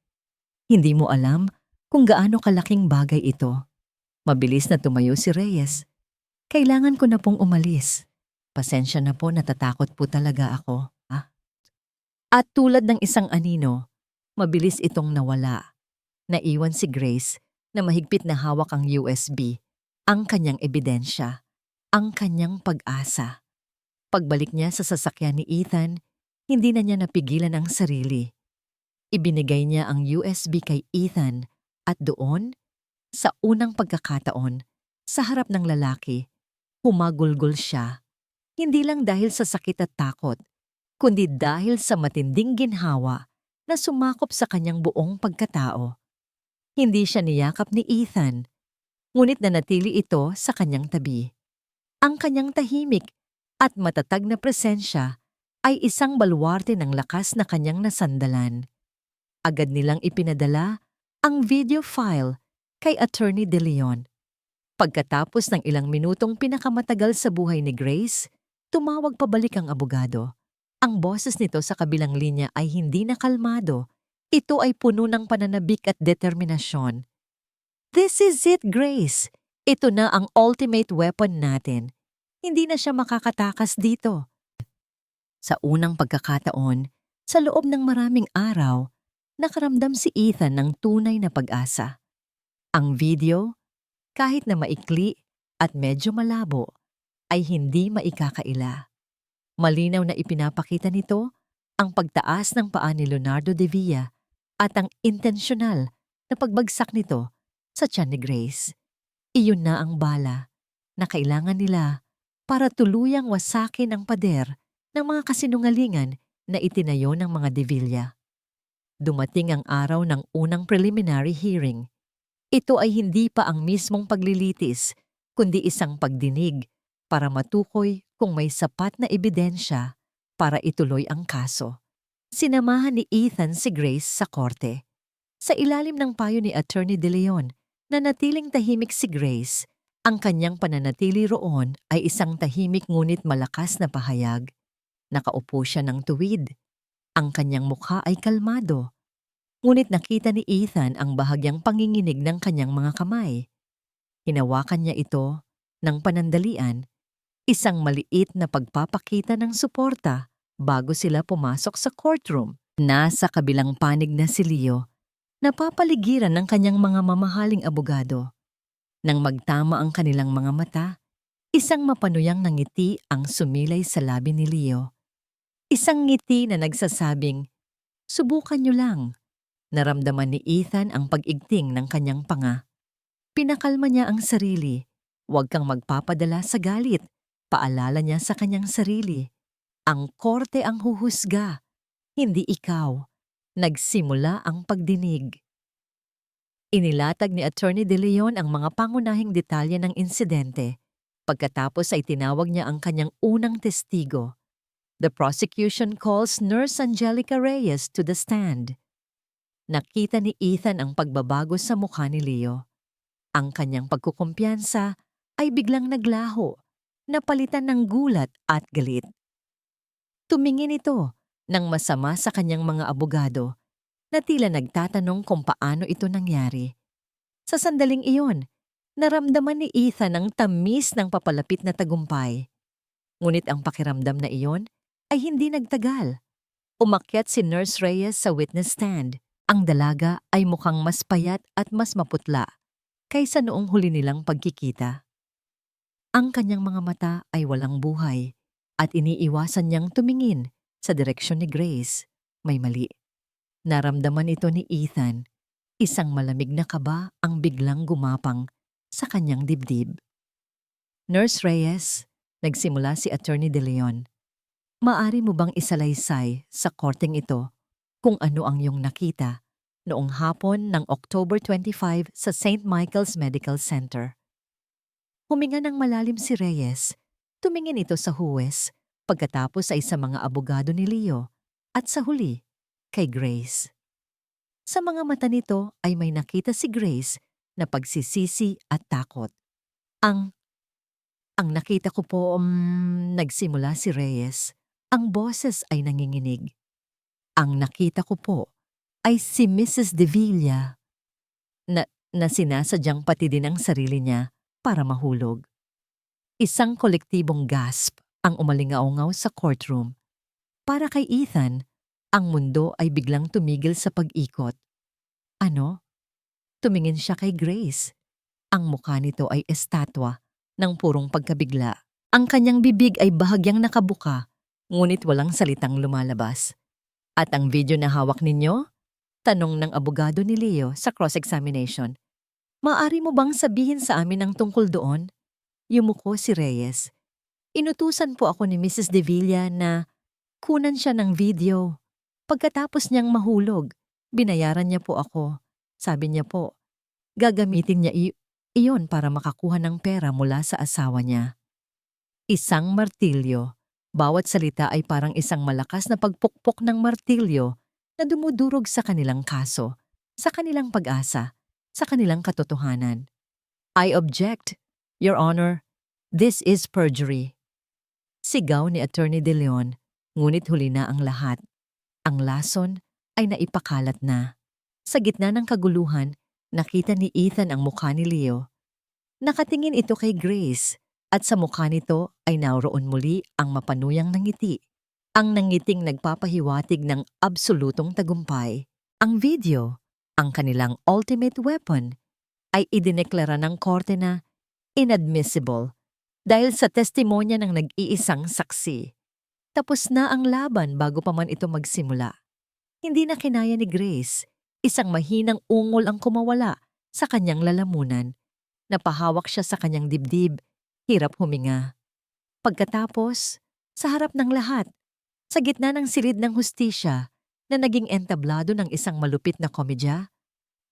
Hindi mo alam kung gaano kalaking bagay ito. Mabilis na tumayo si Reyes. Kailangan ko na pong umalis. Pasensya na po, natatakot po talaga ako. At tulad ng isang anino, mabilis itong nawala. Naiwan si Grace na mahigpit na hawak ang USB, ang kanyang ebidensya, ang kanyang pag-asa. Pagbalik niya sa sasakyan ni Ethan, hindi na niya napigilan ang sarili. Ibinigay niya ang USB kay Ethan at doon, sa unang pagkakataon, sa harap ng lalaki, humagulgol siya. Hindi lang dahil sa sakit at takot, kundi dahil sa matinding ginhawa na sumakop sa kanyang buong pagkatao. Hindi siya niyakap ni Ethan, ngunit nanatili ito sa kanyang tabi. Ang kanyang tahimik at matatag na presensya ay isang baluarte ng lakas na kanyang nasandalan. Agad nilang ipinadala ang video file kay Attorney De Leon. Pagkatapos ng ilang minutong pinakamatagal sa buhay ni Grace, tumawag pabalik ang abogado. Ang boses nito sa kabilang linya ay hindi na kalmado. Ito ay puno ng pananabik at determinasyon. This is it, Grace. Ito na ang ultimate weapon natin. Hindi na siya makakatakas dito. Sa unang pagkakataon, sa loob ng maraming araw, nakaramdam si Ethan ng tunay na pag-asa. Ang video, kahit na maikli at medyo malabo, ay hindi maikakaila. Malinaw na ipinapakita nito ang pagtaas ng paa ni Leonardo de Villa at ang intensyonal na pagbagsak nito sa tiyan ni Grace. Iyon na ang bala na kailangan nila para tuluyang wasakin ang pader ng mga kasinungalingan na itinayo ng mga de Villa. Dumating ang araw ng unang preliminary hearing. Ito ay hindi pa ang mismong paglilitis, kundi isang pagdinig para matukoy kung may sapat na ebidensya para ituloy ang kaso. Sinamahan ni Ethan si Grace sa korte. Sa ilalim ng payo ni Attorney De Leon, nanatiling tahimik si Grace. Ang kanyang pananatili roon ay isang tahimik ngunit malakas na pahayag. Nakaupo siya ng tuwid. Ang kanyang mukha ay kalmado. Ngunit nakita ni Ethan ang bahagyang panginginig ng kanyang mga kamay. Hinawakan niya ito ng panandalian, isang maliit na pagpapakita ng suporta bago sila pumasok sa courtroom. Nasa kabilang panig na si Leo, napapaligiran ng kanyang mga mamahaling abogado. Nang magtama ang kanilang mga mata, isang mapanuyang na ngiti ang sumilay sa labi ni Leo. Isang ngiti na nagsasabing, "Subukan niyo lang." Naramdaman ni Ethan ang pag-igting ng kanyang panga. Pinakalma niya ang sarili. Huwag kang magpapadala sa galit. Paalala niya sa kanyang sarili. Ang korte ang huhusga, hindi ikaw. Nagsimula ang pagdinig. Inilatag ni Attorney De Leon ang mga pangunahing detalye ng insidente. Pagkatapos ay tinawag niya ang kanyang unang testigo. The prosecution calls Nurse Angelica Reyes to the stand. Nakita ni Ethan ang pagbabago sa mukha ni Leo. Ang kanyang pagkukumpiyansa ay biglang naglaho, napalitan ng gulat at galit. Tumingin ito ng masama sa kanyang mga abogado na tila nagtatanong kung paano ito nangyari. Sa sandaling iyon, naramdaman ni Ethan ang tamis ng papalapit na tagumpay. Ngunit ang pakiramdam na iyon ay hindi nagtagal. Umakyat si Nurse Reyes sa witness stand. Ang dalaga ay mukhang mas payat at mas maputla kaysa noong huli nilang pagkikita. Ang kanyang mga mata ay walang buhay at iniiwasan niyang tumingin sa direksyon ni Grace. May mali. Naramdaman ito ni Ethan. Isang malamig na kaba ang biglang gumapang sa kanyang dibdib. Nurse Reyes, nagsimula si Attorney De Leon. Maari mo bang isalaysay sa korteng ito kung ano ang iyong nakita noong hapon ng October 25 sa St. Michael's Medical Center? Huminga ng malalim si Reyes. Tumingin ito sa huwes, pagkatapos ay sa mga abogado ni Leo, at sa huli, kay Grace. Sa mga mata nito ay may nakita si Grace na pagsisisi at takot. Ang nakita ko po, nagsimula si Reyes. Ang boses ay nanginginig. Ang nakita ko po ay si Mrs. De Villa na sinasadyang pati din ang sarili niya para mahulog. Isang kolektibong gasp ang umalingaungaw sa courtroom. Para kay Ethan, ang mundo ay biglang tumigil sa pag-ikot. Ano? Tumingin siya kay Grace. Ang mukha nito ay estatwa ng purong pagkabigla. Ang kanyang bibig ay bahagyang nakabuka, ngunit walang salitang lumalabas. At ang video na hawak ninyo? Tanong ng abogado ni Leo sa cross-examination. Maaari mo bang sabihin sa amin ang tungkol doon? Yumuko si Reyes. Inutusan po ako ni Mrs. De Villa na kunan siya ng video. Pagkatapos niyang mahulog, binayaran niya po ako. Sabi niya po, gagamitin niya iyon para makakuha ng pera mula sa asawa niya. Isang martilyo. Bawat salita ay parang isang malakas na pagpukpok ng martilyo na dumudurog sa kanilang kaso, sa kanilang pag-asa, sa kanilang katotohanan. I object, Your Honor. This is perjury. Sigaw ni Attorney De Leon, ngunit huli na ang lahat. Ang lason ay naipakalat na. Sa gitna ng kaguluhan, nakita ni Ethan ang mukha ni Leo. Nakatingin ito kay Grace at sa mukha nito ay naroon muli ang mapanuyang ngiti. Ang nangiting nagpapahiwatig ng absolutong tagumpay. Ang video, ang kanilang ultimate weapon, ay idineklara ng korte na inadmissible dahil sa testimonya ng nag-iisang saksi. Tapos na ang laban bago pa man ito magsimula. Hindi na kinaya ni Grace. Isang mahinang ungol ang kumawala sa kanyang lalamunan. Napahawak siya sa kanyang dibdib, hirap huminga. Pagkatapos, sa harap ng lahat, sa gitna ng silid ng hustisya na naging entablado ng isang malupit na komedya,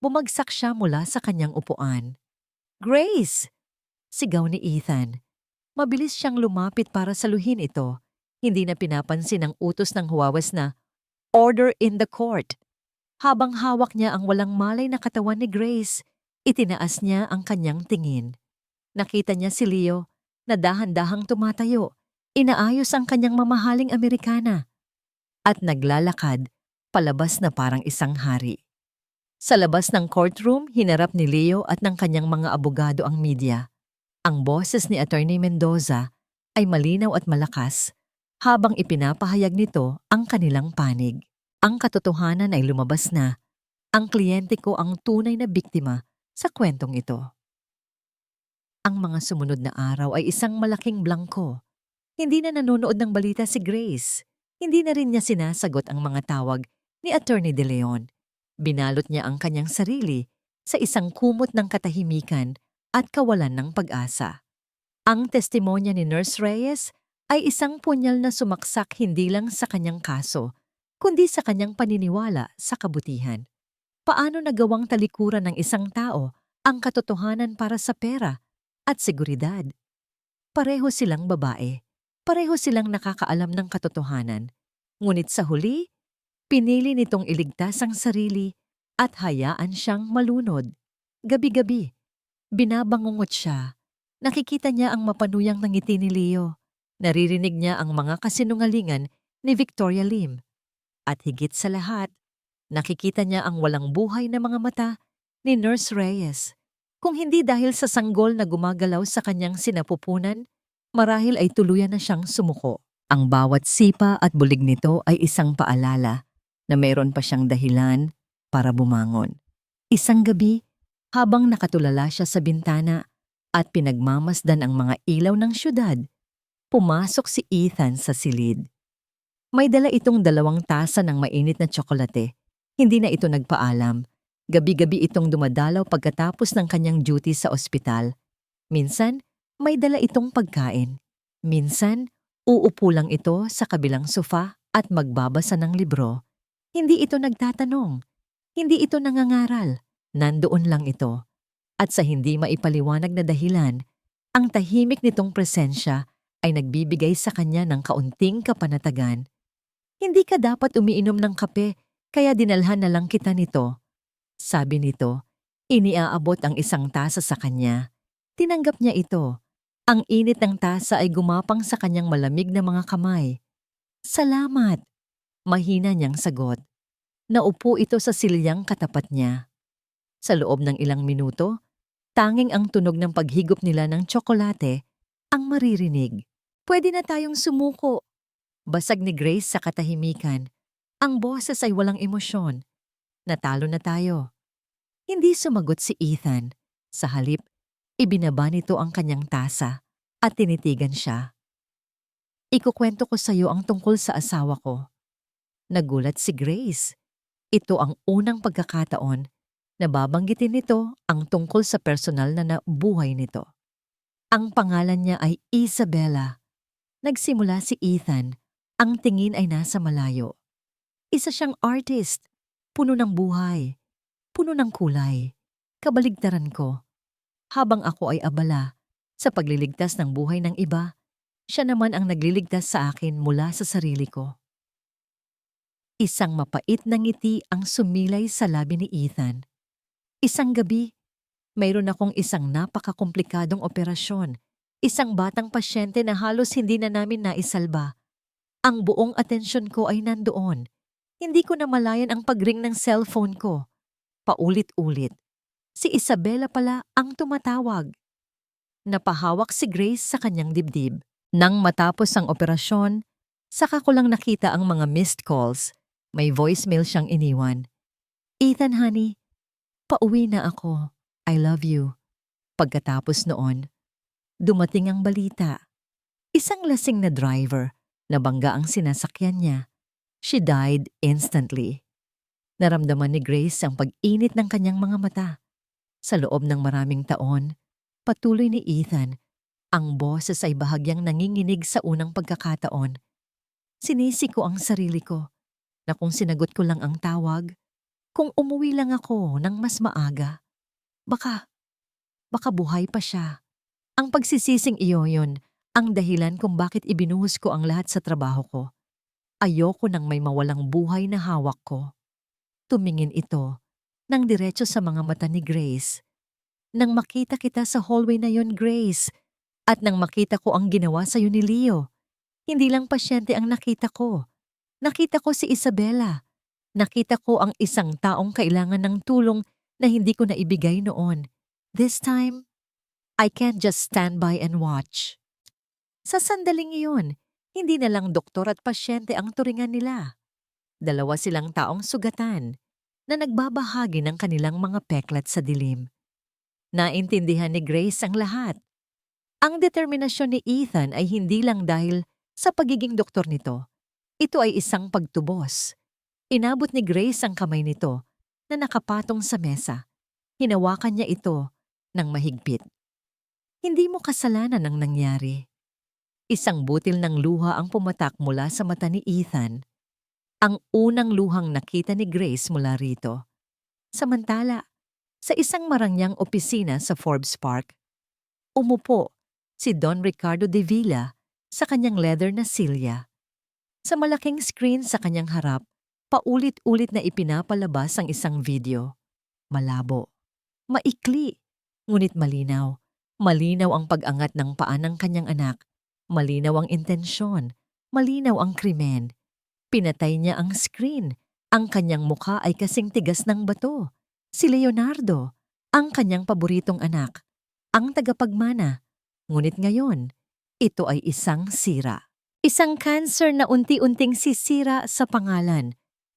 bumagsak siya mula sa kanyang upuan. Grace! Sigaw ni Ethan. Mabilis siyang lumapit para saluhin ito. Hindi na pinapansin ang utos ng huwawes na order in the court. Habang hawak niya ang walang malay na katawan ni Grace, itinaas niya ang kanyang tingin. Nakita niya si Leo na dahan-dahang tumatayo, inaayos ang kanyang mamahaling Amerikana, at naglalakad palabas na parang isang hari. Sa labas ng courtroom, hinarap ni Leo at ng kanyang mga abogado ang media. Ang boses ni Attorney Mendoza ay malinaw at malakas habang ipinapahayag nito ang kanilang panig. Ang katotohanan ay lumabas na. Ang kliyente ko ang tunay na biktima sa kwentong ito. Ang mga sumunod na araw ay isang malaking blangko. Hindi na nanonood ng balita si Grace. Hindi na rin niya sinasagot ang mga tawag ni Attorney De Leon. Binalot niya ang kanyang sarili sa isang kumot ng katahimikan at kawalan ng pag-asa. Ang testimonya ni Nurse Reyes ay isang punyal na sumaksak hindi lang sa kanyang kaso, kundi sa kanyang paniniwala sa kabutihan. Paano nagawang talikuran ng isang tao ang katotohanan para sa pera at seguridad? Pareho silang babae. Pareho silang nakakaalam ng katotohanan. Ngunit sa huli, pinili nitong iligtas ang sarili at hayaan siyang malunod. Gabi-gabi, binabangungot siya. Nakikita niya ang mapanuyang ngiti ni Leo. Naririnig niya ang mga kasinungalingan ni Victoria Lim. At higit sa lahat, nakikita niya ang walang buhay na mga mata ni Nurse Reyes. Kung hindi dahil sa sanggol na gumagalaw sa kanyang sinapupunan, marahil ay tuluyan na siyang sumuko. Ang bawat sipa at bulig nito ay isang paalala na mayroon pa siyang dahilan para bumangon. Isang gabi, habang nakatulala siya sa bintana at pinagmamasdan ang mga ilaw ng syudad, pumasok si Ethan sa silid. May dala itong 2 tasa ng mainit na tsokolate. Hindi na ito nagpaalam. Gabi-gabi itong dumadalaw pagkatapos ng kanyang duty sa ospital. Minsan, may dala itong pagkain. Minsan, uupo lang ito sa kabilang sofa at magbabasa ng libro. Hindi ito nagtatanong. Hindi ito nangangaral. Nandoon lang ito. At sa hindi maipaliwanag na dahilan, ang tahimik nitong presensya ay nagbibigay sa kanya ng kaunting kapanatagan. Hindi ka dapat umiinom ng kape, kaya dinalhan na lang kita nito. Sabi nito, iniaabot ang 1 tasa sa kanya. Tinanggap niya ito. Ang init ng tasa ay gumapang sa kanyang malamig na mga kamay. Salamat! Mahina niyang sagot. Naupo ito sa silyang katapat niya. Sa loob ng ilang minuto, tanging ang tunog ng paghigop nila ng tsokolate ang maririnig. Pwede na tayong sumuko. Basag ni Grace sa katahimikan. Ang boses ay walang emosyon. Natalo na tayo. Hindi sumagot si Ethan. Sa halip, ibinaba nito ang kanyang tasa at tinitigan siya. Ikukwento ko sa iyo ang tungkol sa asawa ko. Nagulat si Grace. Ito ang unang pagkakataon na babanggitin nito ang tungkol sa personal na buhay nito. Ang pangalan niya ay Isabella. Nagsimula si Ethan. Ang tingin ay nasa malayo. Isa siyang artist. Puno ng buhay. Puno ng kulay. Kabaligtaran ko. Habang ako ay abala sa pagliligtas ng buhay ng iba, siya naman ang nagliligtas sa akin mula sa sarili ko. Isang mapait na ngiti ang sumilay sa labi ni Ethan. Isang gabi, mayroon akong isang napakakomplikadong operasyon. Isang batang pasyente na halos hindi na namin naisalba. Ang buong atensyon ko ay nandoon. Hindi ko namalayan ang pagring ng cellphone ko. Paulit-ulit. Si Isabella pala ang tumatawag. Napahawak si Grace sa kanyang dibdib. Nang matapos ang operasyon, saka ko lang nakita ang mga missed calls. May voicemail siyang iniwan. Ethan, honey, pauwi na ako. I love you. Pagkatapos noon, dumating ang balita. Isang lasing na driver, nabangga ang sinasakyan niya. She died instantly. Naramdaman ni Grace ang pag-init ng kanyang mga mata. Sa loob ng maraming taon, patuloy ni Ethan, ang boses ay bahagyang nanginginig sa unang pagkakataon. Sinisi ko ang sarili ko na kung sinagot ko lang ang tawag, kung umuwi lang ako ng mas maaga, baka buhay pa siya. Ang pagsisising iyon, ang dahilan kung bakit ibinuhos ko ang lahat sa trabaho ko. Ayoko nang may mawalang buhay na hawak ko. Tumingin ito nang diretso sa mga mata ni Grace. Nang makita kita sa hallway na yon, Grace, at nang makita ko ang ginawa sa'yo ni Leo, hindi lang pasyente ang nakita ko. Nakita ko si Isabella. Nakita ko ang isang taong kailangan ng tulong na hindi ko naibigay noon. This time, I can't just stand by and watch. Sa sandaling iyon, hindi na lang doktor at pasyente ang turingan nila. 2 silang taong sugatan na nagbabahagi ng kanilang mga peklat sa dilim. Naintindihan ni Grace ang lahat. Ang determinasyon ni Ethan ay hindi lang dahil sa pagiging doktor nito. Ito ay isang pagtubos. Inabot ni Grace ang kamay nito na nakapatong sa mesa. Hinawakan niya ito ng mahigpit. Hindi mo kasalanan ang nangyari. Isang butil ng luha ang pumatak mula sa mata ni Ethan. Ang unang luhang nakita ni Grace mula rito. Samantala, sa isang marangyang opisina sa Forbes Park, umupo si Don Ricardo de Villa sa kanyang leather na silya. Sa malaking screen sa kanyang harap, paulit-ulit na ipinapalabas ang isang video. Malabo, maikli, ngunit malinaw. Malinaw ang pag-angat ng paa ng kanyang anak. Malinaw ang intensyon. Malinaw ang krimen. Pinatay niya ang screen. Ang kanyang mukha ay kasing tigas ng bato. Si Leonardo, ang kanyang paboritong anak, ang tagapagmana. Ngunit ngayon, ito ay isang sira. Isang cancer na unti-unting sisira sa pangalan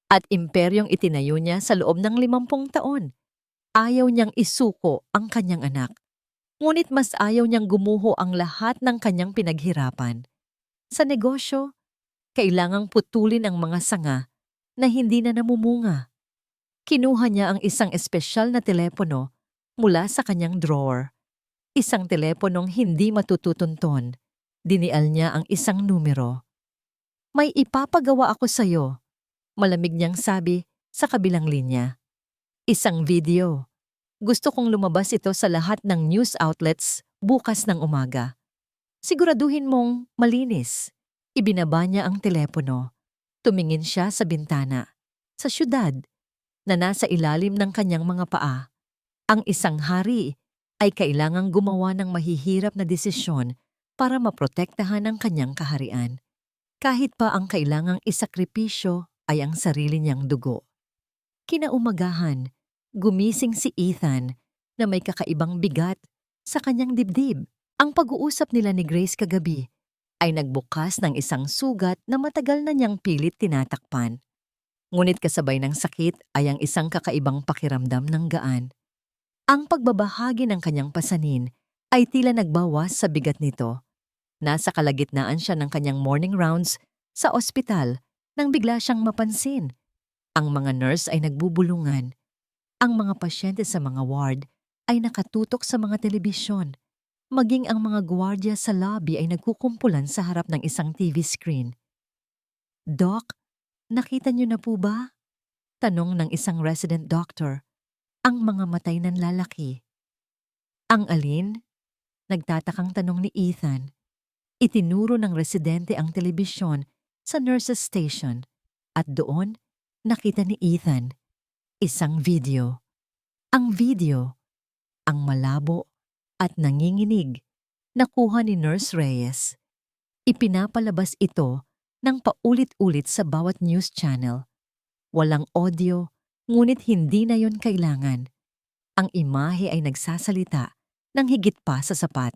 At imperyong itinayo niya sa loob ng 50 taon. Ayaw niyang isuko ang kanyang anak. Ngunit mas ayaw niyang gumuho ang lahat ng kanyang pinaghirapan. Sa negosyo, kailangang putulin ang mga sanga na hindi na namumunga. Kinuha niya ang isang espesyal na telepono mula sa kanyang drawer. Isang teleponong hindi matututunton. Dinial niya ang isang numero. "May ipapagawa ako sa'yo," malamig niyang sabi sa kabilang linya. "Isang video. Gusto kong lumabas ito sa lahat ng news outlets bukas ng umaga. Siguraduhin mong malinis." Ibinaba niya ang telepono. Tumingin siya sa bintana. Sa syudad, na nasa ilalim ng kanyang mga paa, ang isang hari ay kailangang gumawa ng mahihirap na desisyon para maprotektahan ang kanyang kaharian. Kahit pa ang kailangang isakripisyo ay ang sarili niyang dugo. Kinaumagahan, gumising si Ethan na may kakaibang bigat sa kanyang dibdib. Ang pag-uusap nila ni Grace kagabi ay nagbukas ng isang sugat na matagal na niyang pilit tinatakpan. Ngunit kasabay ng sakit ay ang isang kakaibang pakiramdam ng gaan. Ang pagbabahagi ng kanyang pasanin ay tila nagbawas sa bigat nito. Nasa kalagitnaan siya ng kanyang morning rounds sa ospital nang bigla siyang mapansin. Ang mga nurse ay nagbubulungan. Ang mga pasyente sa mga ward ay nakatutok sa mga telebisyon. Maging ang mga gwardiya sa lobby ay nagkukumpulan sa harap ng isang TV screen. "Doc, nakita niyo na po ba?" Tanong ng isang resident doctor. Ang mga matay ng lalaki. "Ang alin?" Nagtatakang tanong ni Ethan. Itinuro ng residente ang telebisyon sa nurse's station at doon nakita ni Ethan isang video. Ang video, ang malabo at nanginginig, nakuha ni Nurse Reyes. Ipinapalabas ito ng paulit-ulit sa bawat news channel. Walang audio, ngunit hindi na yon kailangan. Ang imahe ay nagsasalita ng higit pa sa sapat.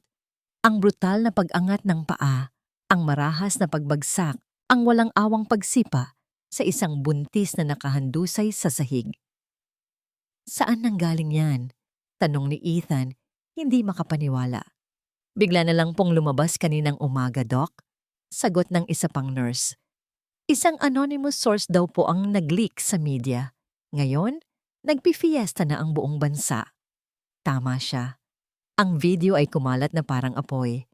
Ang brutal na pag-angat ng paa, ang marahas na pagbagsak, ang walang awang pagsipa sa isang buntis na nakahandusay sa sahig. "Saan nanggaling yan?" Tanong ni Ethan, hindi makapaniwala. "Bigla na lang pong lumabas kaninang umaga, Doc," sagot ng isa pang nurse. "Isang anonymous source daw po ang nag-leak sa media. Ngayon, nagpifiesta na ang buong bansa." Tama siya. Ang video ay kumalat na parang apoy.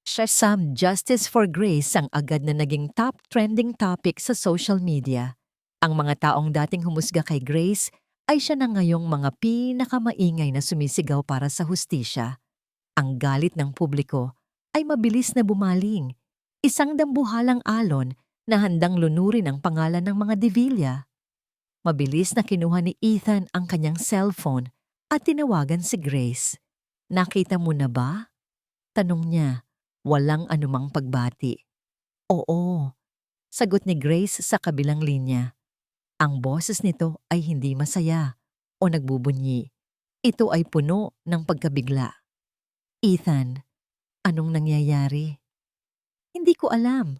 Some Justice for Grace ang agad na naging top trending topic sa social media. Ang mga taong dating humusga kay Grace ay siya na ngayong mga pinakamaingay na sumisigaw para sa hustisya. Ang galit ng publiko ay mabilis na bumaling. Isang dambuhalang alon na handang lunurin ang pangalan ng mga Devilla. Mabilis na kinuha ni Ethan ang kanyang cellphone at tinawagan si Grace. "Nakita mo na ba?" Tanong niya, walang anumang pagbati. "Oo," sagot ni Grace sa kabilang linya. Ang boses nito ay hindi masaya o nagbubunyi. Ito ay puno ng pagkabigla. "Ethan, anong nangyayari?" "Hindi ko alam,"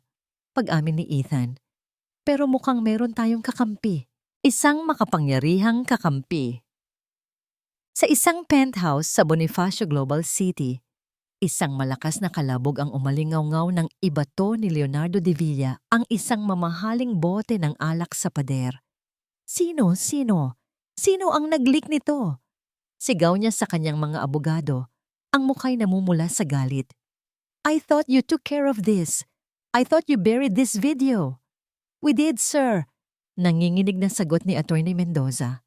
pag-amin ni Ethan. "Pero mukhang meron tayong kakampi." Isang makapangyarihang kakampi. Sa isang penthouse sa Bonifacio Global City, isang malakas na kalabog ang umalingaw-ngaw ng ibato ni Leonardo Devilla, ang isang mamahaling bote ng alak sa pader. Sino ang nag-leak nito?" Sigaw niya sa kanyang mga abogado, ang mukhay namumula sa galit. "I thought you took care of this. I thought you buried this video." "We did, sir," nanginginig na sagot ni Attorney Mendoza.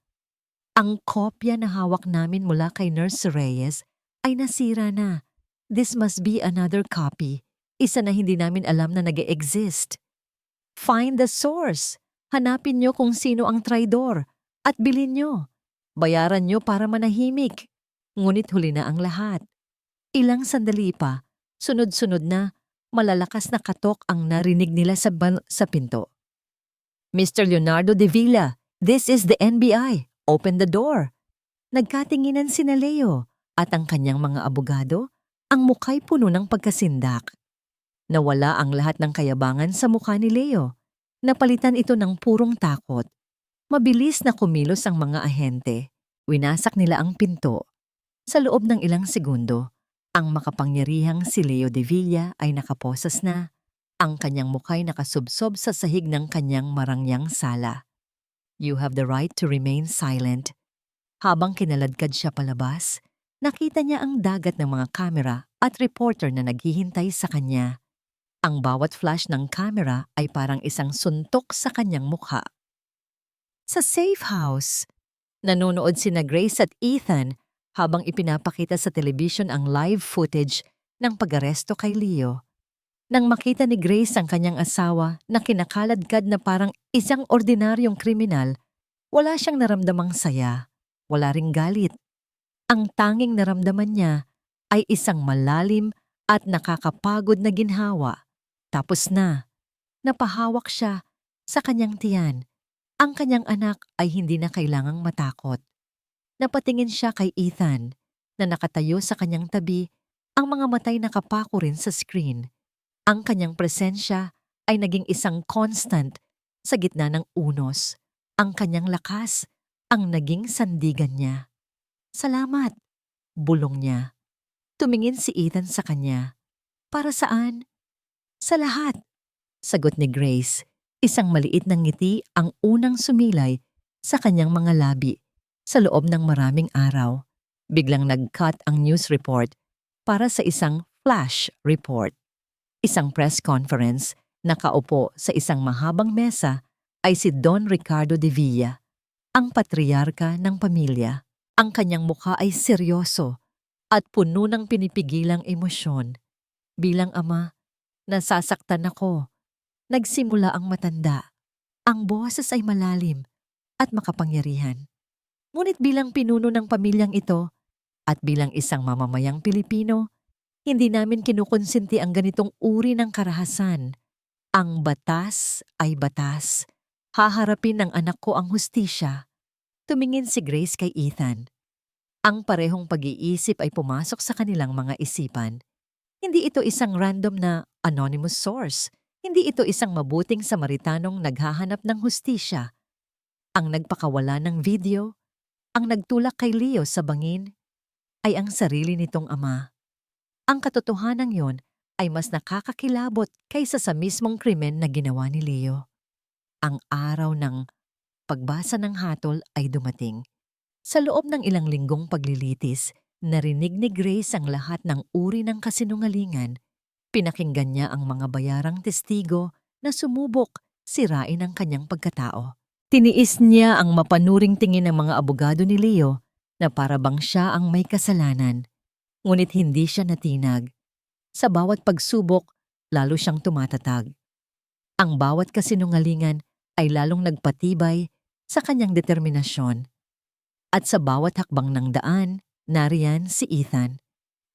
"Ang kopya na hawak namin mula kay Nurse Reyes ay nasira na. This must be another copy. Isa na hindi namin alam na nag-e-exist." "Find the source. Hanapin niyo kung sino ang traidor at bilhin niyo. Bayaran niyo para manahimik." Ngunit huli na ang lahat. Ilang sandali pa, sunod-sunod na, malalakas na katok ang narinig nila sa pinto. "Mr. Leonardo Devilla, this is the NBI. Open the door." Nagkatinginan sina Leo at ang kanyang mga abogado, ang mukha'y puno ng pagkasindak. Nawala ang lahat ng kayabangan sa mukha ni Leo. Napalitan ito ng purong takot. Mabilis na kumilos ang mga ahente. Winasak nila ang pinto. Sa loob ng ilang segundo, ang makapangyarihang si Leo de Villa ay nakaposas na. Ang kanyang mukha'y nakasubsob sa sahig ng kanyang marangyang sala. You have the right to remain silent. Habang kinaladkad siya palabas, nakita niya ang dagat ng mga kamera at reporter na naghihintay sa kanya. Ang bawat flash ng kamera ay parang isang suntok sa kanyang mukha. Sa safe house, nanonood sina Grace at Ethan habang ipinapakita sa television ang live footage ng pag-aresto kay Leo. Nang makita ni Grace ang kanyang asawa na kinakaladkad na parang isang ordinaryong kriminal, wala siyang naramdamang saya, wala ring galit. Ang tanging naramdaman niya ay isang malalim at nakakapagod na ginhawa. Tapos na, napahawak siya sa kanyang tiyan. Ang kanyang anak ay hindi na kailangang matakot. Napatingin siya kay Ethan na nakatayo sa kanyang tabi, ang mga matay nakapako rin sa screen. Ang kanyang presensya ay naging isang constant sa gitna ng unos. Ang kanyang lakas ang naging sandigan niya. Salamat, bulong niya. Tumingin si Ethan sa kanya. Para saan? Sa lahat, sagot ni Grace. Isang maliit na ngiti ang unang sumilay sa kanyang mga labi sa loob ng maraming araw. Biglang nag-cut ang news report para sa isang flash report. Isang press conference, nakaupo sa isang mahabang mesa ay si Don Ricardo de Villa, ang patriarka ng pamilya. Ang kanyang mukha ay seryoso at puno ng pinipigilang emosyon. Bilang ama, nasasaktan ako. Nagsimula ang matanda. Ang boses ay malalim at makapangyarihan. Ngunit bilang pinuno ng pamilyang ito at bilang isang mamamayang Pilipino, hindi namin kinukonsinti ang ganitong uri ng karahasan. Ang batas ay batas. Haharapin ng anak ko ang hustisya. Tumingin si Grace kay Ethan. Ang parehong pag-iisip ay pumasok sa kanilang mga isipan. Hindi ito isang random na anonymous source. Hindi ito isang mabuting Samaritanong naghahanap ng hustisya. Ang nagpakawala ng video, ang nagtulak kay Leo sa bangin, ay ang sarili nitong ama. Ang katotohanan yon ay mas nakakakilabot kaysa sa mismong krimen na ginawa ni Leo. Ang araw ng pagbasa ng hatol ay dumating. Sa loob ng ilang linggong paglilitis, narinig ni Grace ang lahat ng uri ng kasinungalingan. Pinakinggan niya ang mga bayarang testigo na sumubok sirain ang kanyang pagkatao. Tiniis niya ang mapanuring tingin ng mga abogado ni Leo na para bang siya ang may kasalanan. Ngunit hindi siya natinag. Sa bawat pagsubok, lalo siyang tumatatag. Ang bawat kasinungalingan ay lalong nagpatibay sa kanyang determinasyon. At sa bawat hakbang ng daan, nariyan si Ethan.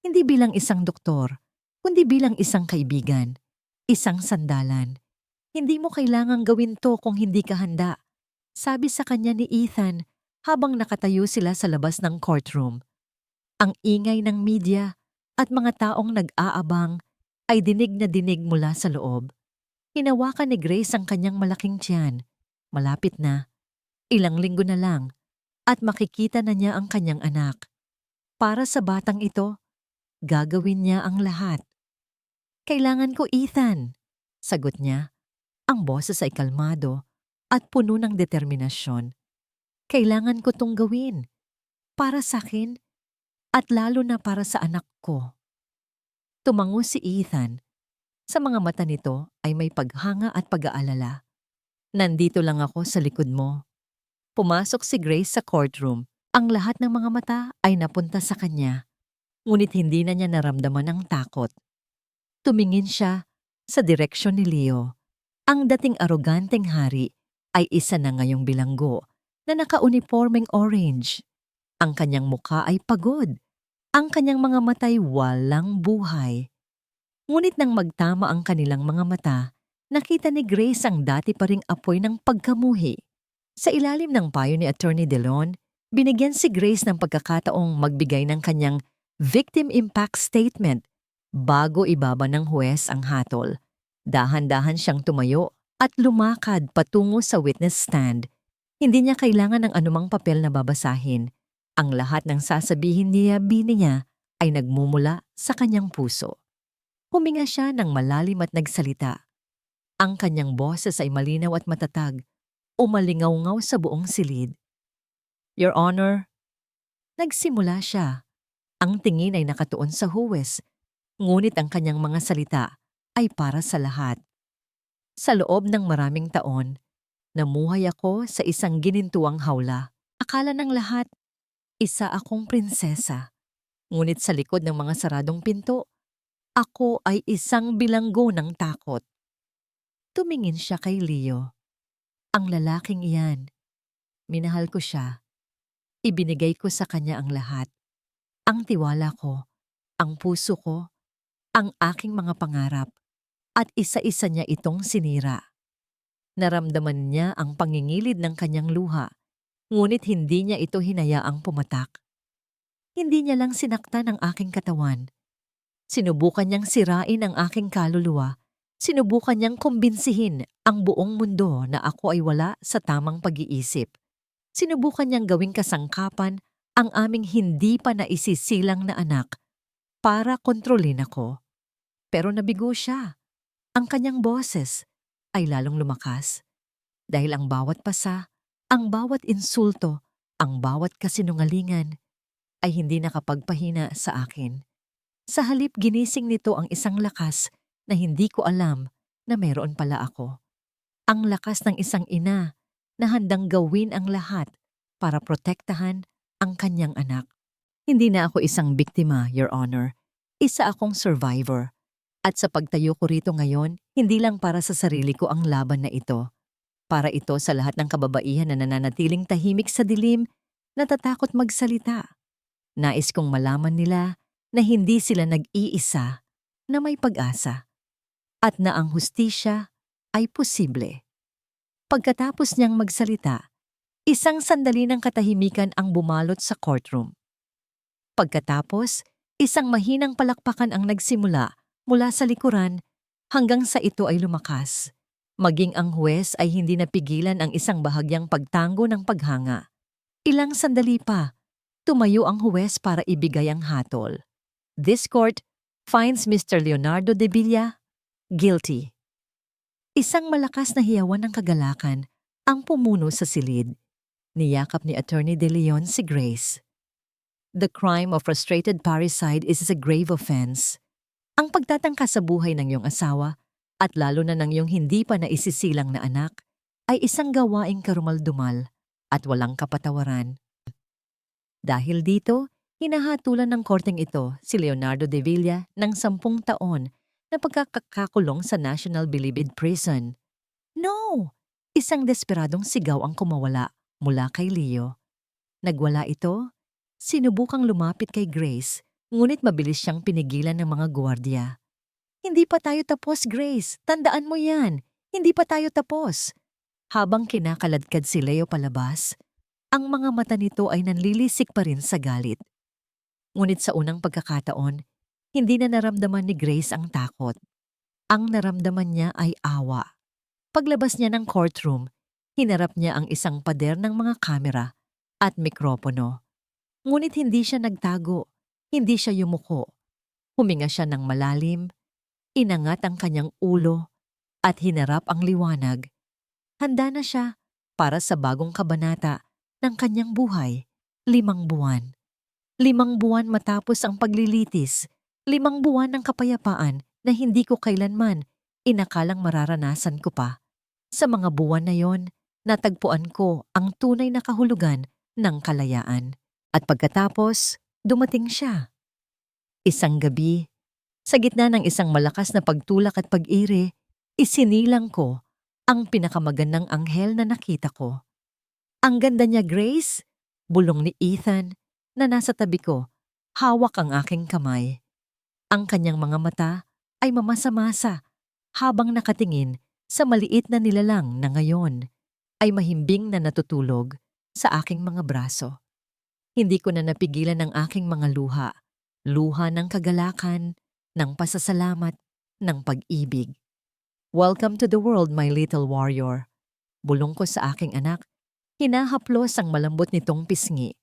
Hindi bilang isang doktor, kundi bilang isang kaibigan, isang sandalan. Hindi mo kailangang gawin to kung hindi ka handa, sabi sa kanya ni Ethan habang nakatayo sila sa labas ng courtroom. Ang ingay ng media at mga taong nag-aabang ay dinig na dinig mula sa loob. Hinawakan ni Grace ang kanyang malaking tiyan. Malapit na. Ilang linggo na lang at makikita na niya ang kanyang anak. Para sa batang ito, gagawin niya ang lahat. Kailangan ko, Ethan, sagot niya. Ang boses ay kalmado at puno ng determinasyon. Kailangan ko tong gawin. Para sa akin at lalo na para sa anak ko. Tumango si Ethan. Sa mga mata nito ay may paghanga at pag-aalala. Nandito lang ako sa likod mo. Pumasok si Grace sa courtroom. Ang lahat ng mga mata ay napunta sa kanya. Ngunit hindi na niya naramdaman ang takot. Tumingin siya sa direksyon ni Leo. Ang dating aroganteng hari ay isa na ngayong bilanggo na naka-uniformeng orange. Ang kanyang mukha ay pagod. Ang kanyang mga mata'y walang buhay. Ngunit nang magtama ang kanilang mga mata, nakita ni Grace ang dati pa ring apoy ng pagkamuhi. Sa ilalim ng payo ni Attorney Delon, binigyan si Grace ng pagkakataong magbigay ng kanyang victim impact statement bago ibaba ng huwes ang hatol. Dahan-dahan siyang tumayo at lumakad patungo sa witness stand. Hindi niya kailangan ng anumang papel na babasahin. Ang lahat ng sasabihin niya, bini niya, ay nagmumula sa kanyang puso. Huminga siya ng malalim at nagsalita. Ang kanyang boses ay malinaw at matatag, umalingaw-ngaw sa buong silid. Your Honor, nagsimula siya. Ang tingin ay nakatuon sa huwes, ngunit ang kanyang mga salita ay para sa lahat. Sa loob ng maraming taon, namuhay ako sa isang ginintuang hawla. Akala ng lahat, isa akong prinsesa. Ngunit sa likod ng mga saradong pinto, ako ay isang bilanggo ng takot. Tumingin siya kay Leo. Ang lalaking iyan, minahal ko siya. Ibinigay ko sa kanya ang lahat. Ang tiwala ko, ang puso ko, ang aking mga pangarap, at isa-isa niya itong sinira. Naramdaman niya ang pangingilid ng kanyang luha, ngunit hindi niya ito hinayaang pumatak. Hindi niya lang sinaktan ang aking katawan. Sinubukan niyang sirain ang aking kaluluwa. Sinubukan niyang kumbinsihin ang buong mundo na ako ay wala sa tamang pag-iisip. Sinubukan niyang gawing kasangkapan ang aming hindi pa naisisilang na anak para kontrolin ako. Pero nabigo siya. Ang kanyang boses ay lalong lumakas dahil ang bawat pasa, ang bawat insulto, ang bawat kasinungalingan ay hindi nakapagpahina sa akin. Sa halip ginising nito ang isang lakas na hindi ko alam na meron pala ako. Ang lakas ng isang ina na handang gawin ang lahat para protektahan ang kanyang anak. Hindi na ako isang biktima, Your Honor. Isa akong survivor. At sa pagtayo ko rito ngayon, hindi lang para sa sarili ko ang laban na ito. Para ito sa lahat ng kababaihan na nananatiling tahimik sa dilim, natatakot magsalita. Nais kong malaman nila na hindi sila nag-iisa, na may pag-asa, at na ang hustisya ay posible. Pagkatapos niyang magsalita, isang sandali ng katahimikan ang bumalot sa courtroom. Pagkatapos, isang mahinang palakpakan ang nagsimula mula sa likuran hanggang sa ito ay lumakas. Maging ang huwes ay hindi napigilan ang isang bahagyang pagtango ng paghanga. Ilang sandali pa, tumayo ang huwes para ibigay ang hatol. This court finds Mr. Leonardo de Villa guilty. Isang malakas na hiyawan ng kagalakan ang pumuno sa silid. Niyakap ni Attorney De Leon si Grace. The crime of frustrated parricide is a grave offense. Ang pagtatangka sa buhay ng iyong asawa at lalo na ng iyong hindi pa naisisilang na anak ay isang gawaing karumaldumal at walang kapatawaran. Dahil dito, hinahatulan ng korteng ito si Leonardo de Villa ng 10 taon na pagkakakulong sa National Bilibid Prison. No! Isang desperadong sigaw ang kumawala mula kay Leo. Nagwala ito, sinubukang lumapit kay Grace, ngunit mabilis siyang pinigilan ng mga gwardiya. Hindi pa tayo tapos, Grace. Tandaan mo yan. Hindi pa tayo tapos. Habang kinakaladkad si Leo palabas, ang mga mata nito ay nanlilisik pa rin sa galit. Ngunit sa unang pagkakataon, hindi na naramdaman ni Grace ang takot. Ang naramdaman niya ay awa. Paglabas niya ng courtroom, hinarap niya ang isang pader ng mga kamera at mikropono. Ngunit hindi siya nagtago, hindi siya yumuko. Huminga siya ng malalim, inangat ang kanyang ulo at hinarap ang liwanag. Handa na siya para sa bagong kabanata ng kanyang buhay, 5 buwan. 5 buwan matapos ang paglilitis, 5 buwan ng kapayapaan na hindi ko kailanman inakalang mararanasan ko pa. Sa mga buwan na yon, natagpuan ko ang tunay na kahulugan ng kalayaan. At pagkatapos, dumating siya. Isang gabi, sa gitna ng isang malakas na pagtulak at pag-iri, isinilang ko ang pinakamagandang anghel na nakita ko. Ang ganda niya, Grace, bulong ni Ethan na nasa tabi ko, hawak ang aking kamay. Ang kanyang mga mata ay mamasa-masa habang nakatingin sa maliit na nilalang na ngayon ay mahimbing na natutulog sa aking mga braso. Hindi ko na napigilan ang aking mga luha, luha ng kagalakan, ng pasasalamat, ng pag-ibig. Welcome to the world, my little warrior. Bulong ko sa aking anak, Hinahaplos ang malambot nitong pisngi.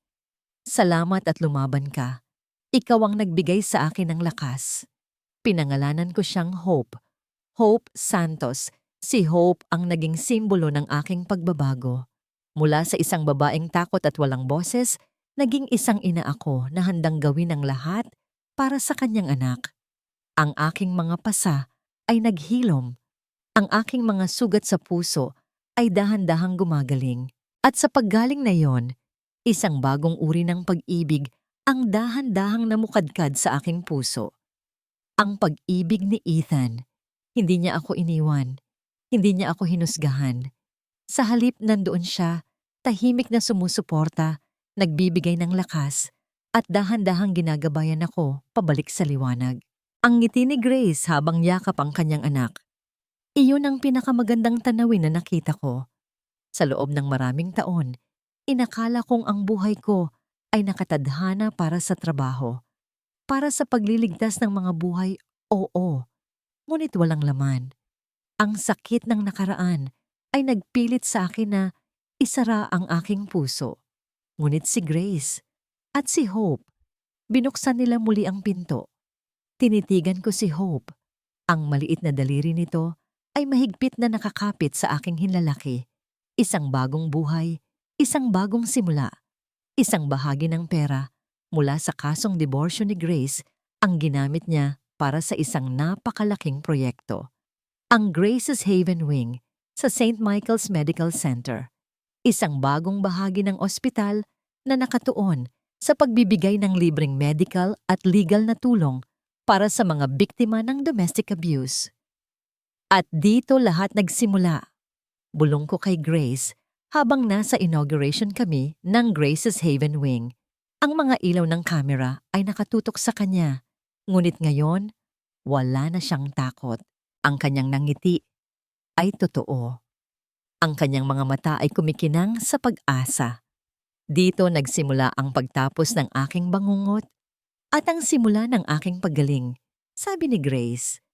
Salamat at lumaban ka. Ikaw ang nagbigay sa akin ng lakas. Pinangalanan ko siyang Hope. Hope Santos. Si Hope ang naging simbolo ng aking pagbabago. Mula sa isang babaeng takot at walang boses, naging isang ina ako na handang gawin ang lahat para sa kanyang anak. Ang aking mga pasa ay naghilom. Ang aking mga sugat sa puso ay dahan-dahang gumagaling. At sa paggaling na yon, isang bagong uri ng pag-ibig ang dahan-dahang namukadkad sa aking puso. Ang pag-ibig ni Ethan. Hindi niya ako iniwan. Hindi niya ako hinusgahan. Sa halip nandoon siya, tahimik na sumusuporta, nagbibigay ng lakas, at dahan-dahang ginagabayan ako pabalik sa liwanag. Ang ngiti ni Grace habang yakap ang kanyang anak. Iyon ang pinakamagandang tanawin na nakita ko. Sa loob ng maraming taon, inakala kong ang buhay ko ay nakatadhana para sa trabaho. Para sa pagliligtas ng mga buhay, oo. Ngunit walang laman. Ang sakit ng nakaraan ay nagpilit sa akin na isara ang aking puso. Ngunit si Grace at si Hope, binuksan nila muli ang pinto. Tinitigan ko si Hope. Ang maliit na daliri nito ay mahigpit na nakakapit sa aking hinlalaki. Isang bagong buhay, isang bagong simula, isang bahagi ng pera mula sa kasong diborsyo ni Grace ang ginamit niya para sa isang napakalaking proyekto. Ang Grace's Haven Wing sa St. Michael's Medical Center. Isang bagong bahagi ng ospital na nakatuon sa pagbibigay ng libreng medical at legal na tulong para sa mga biktima ng domestic abuse. At dito lahat nagsimula. Bulong ko kay Grace habang nasa inauguration kami ng Grace's Haven Wing. Ang mga ilaw ng kamera ay nakatutok sa kanya. Ngunit ngayon, wala na siyang takot. Ang kanyang nangiti ay totoo. Ang kanyang mga mata ay kumikinang sa pag-asa. Dito nagsimula ang pagtapos ng aking bangungot at ang simula ng aking paggaling, sabi ni Grace.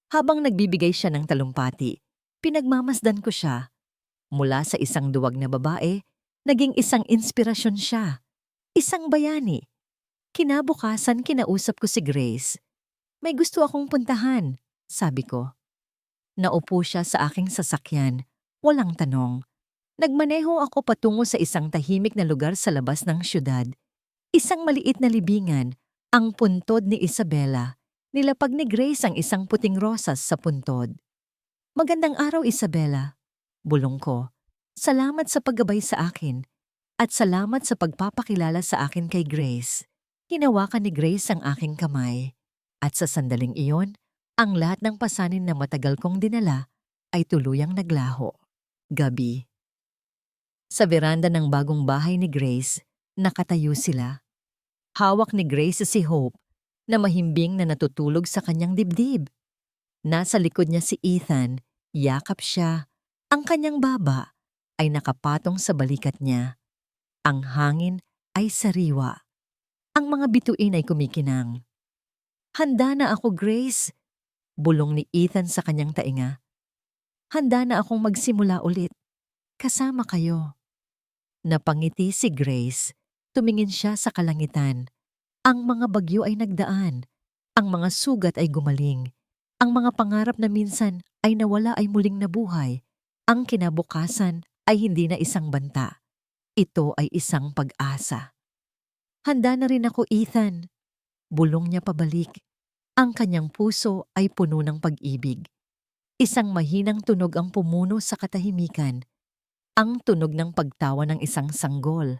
Habang nagbibigay siya ng talumpati, pinagmamasdan ko siya. Mula sa isang duwag na babae, naging isang inspirasyon siya. Isang bayani. Kinabukasan kinausap ko si Grace. May gusto akong puntahan, sabi ko. Naupo siya sa aking sasakyan, walang tanong. Nagmaneho ako patungo sa isang tahimik na lugar sa labas ng syudad. Isang maliit na libingan, ang puntod ni Isabela. Nilapag ni Grace ang isang puting rosas sa puntod. Magandang araw, Isabela. Bulong ko. Salamat sa paggabay sa akin at salamat sa pagpapakilala sa akin kay Grace. Hinawakan ni Grace ang aking kamay at sa sandaling iyon, ang lahat ng pasanin na matagal kong dinala ay tuluyang naglaho. Gabi. Sa veranda ng bagong bahay ni Grace, nakatayo sila. Hawak ni Grace si Hope na mahimbing na natutulog sa kanyang dibdib. Nasa likod niya si Ethan, yakap siya. Ang kanyang baba ay nakapatong sa balikat niya. Ang hangin ay sariwa. Ang mga bituin ay kumikinang. Handa na ako, Grace. Bulong ni Ethan sa kanyang tainga. Handa na akong magsimula ulit. Kasama kayo. Napangiti si Grace. Tumingin siya sa kalangitan. Ang mga bagyo ay nagdaan. Ang mga sugat ay gumaling. Ang mga pangarap na minsan ay nawala ay muling nabuhay. Ang kinabukasan ay hindi na isang banta. Ito ay isang pag-asa. Handa na rin ako, Ethan. Bulong niya pabalik. Ang kanyang puso ay puno ng pag-ibig. Isang mahinang tunog ang pumuno sa katahimikan. Ang tunog ng pagtawa ng isang sanggol.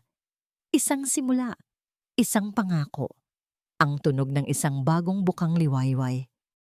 Isang simula. Isang pangako. Ang tunog ng isang bagong bukang liwayway.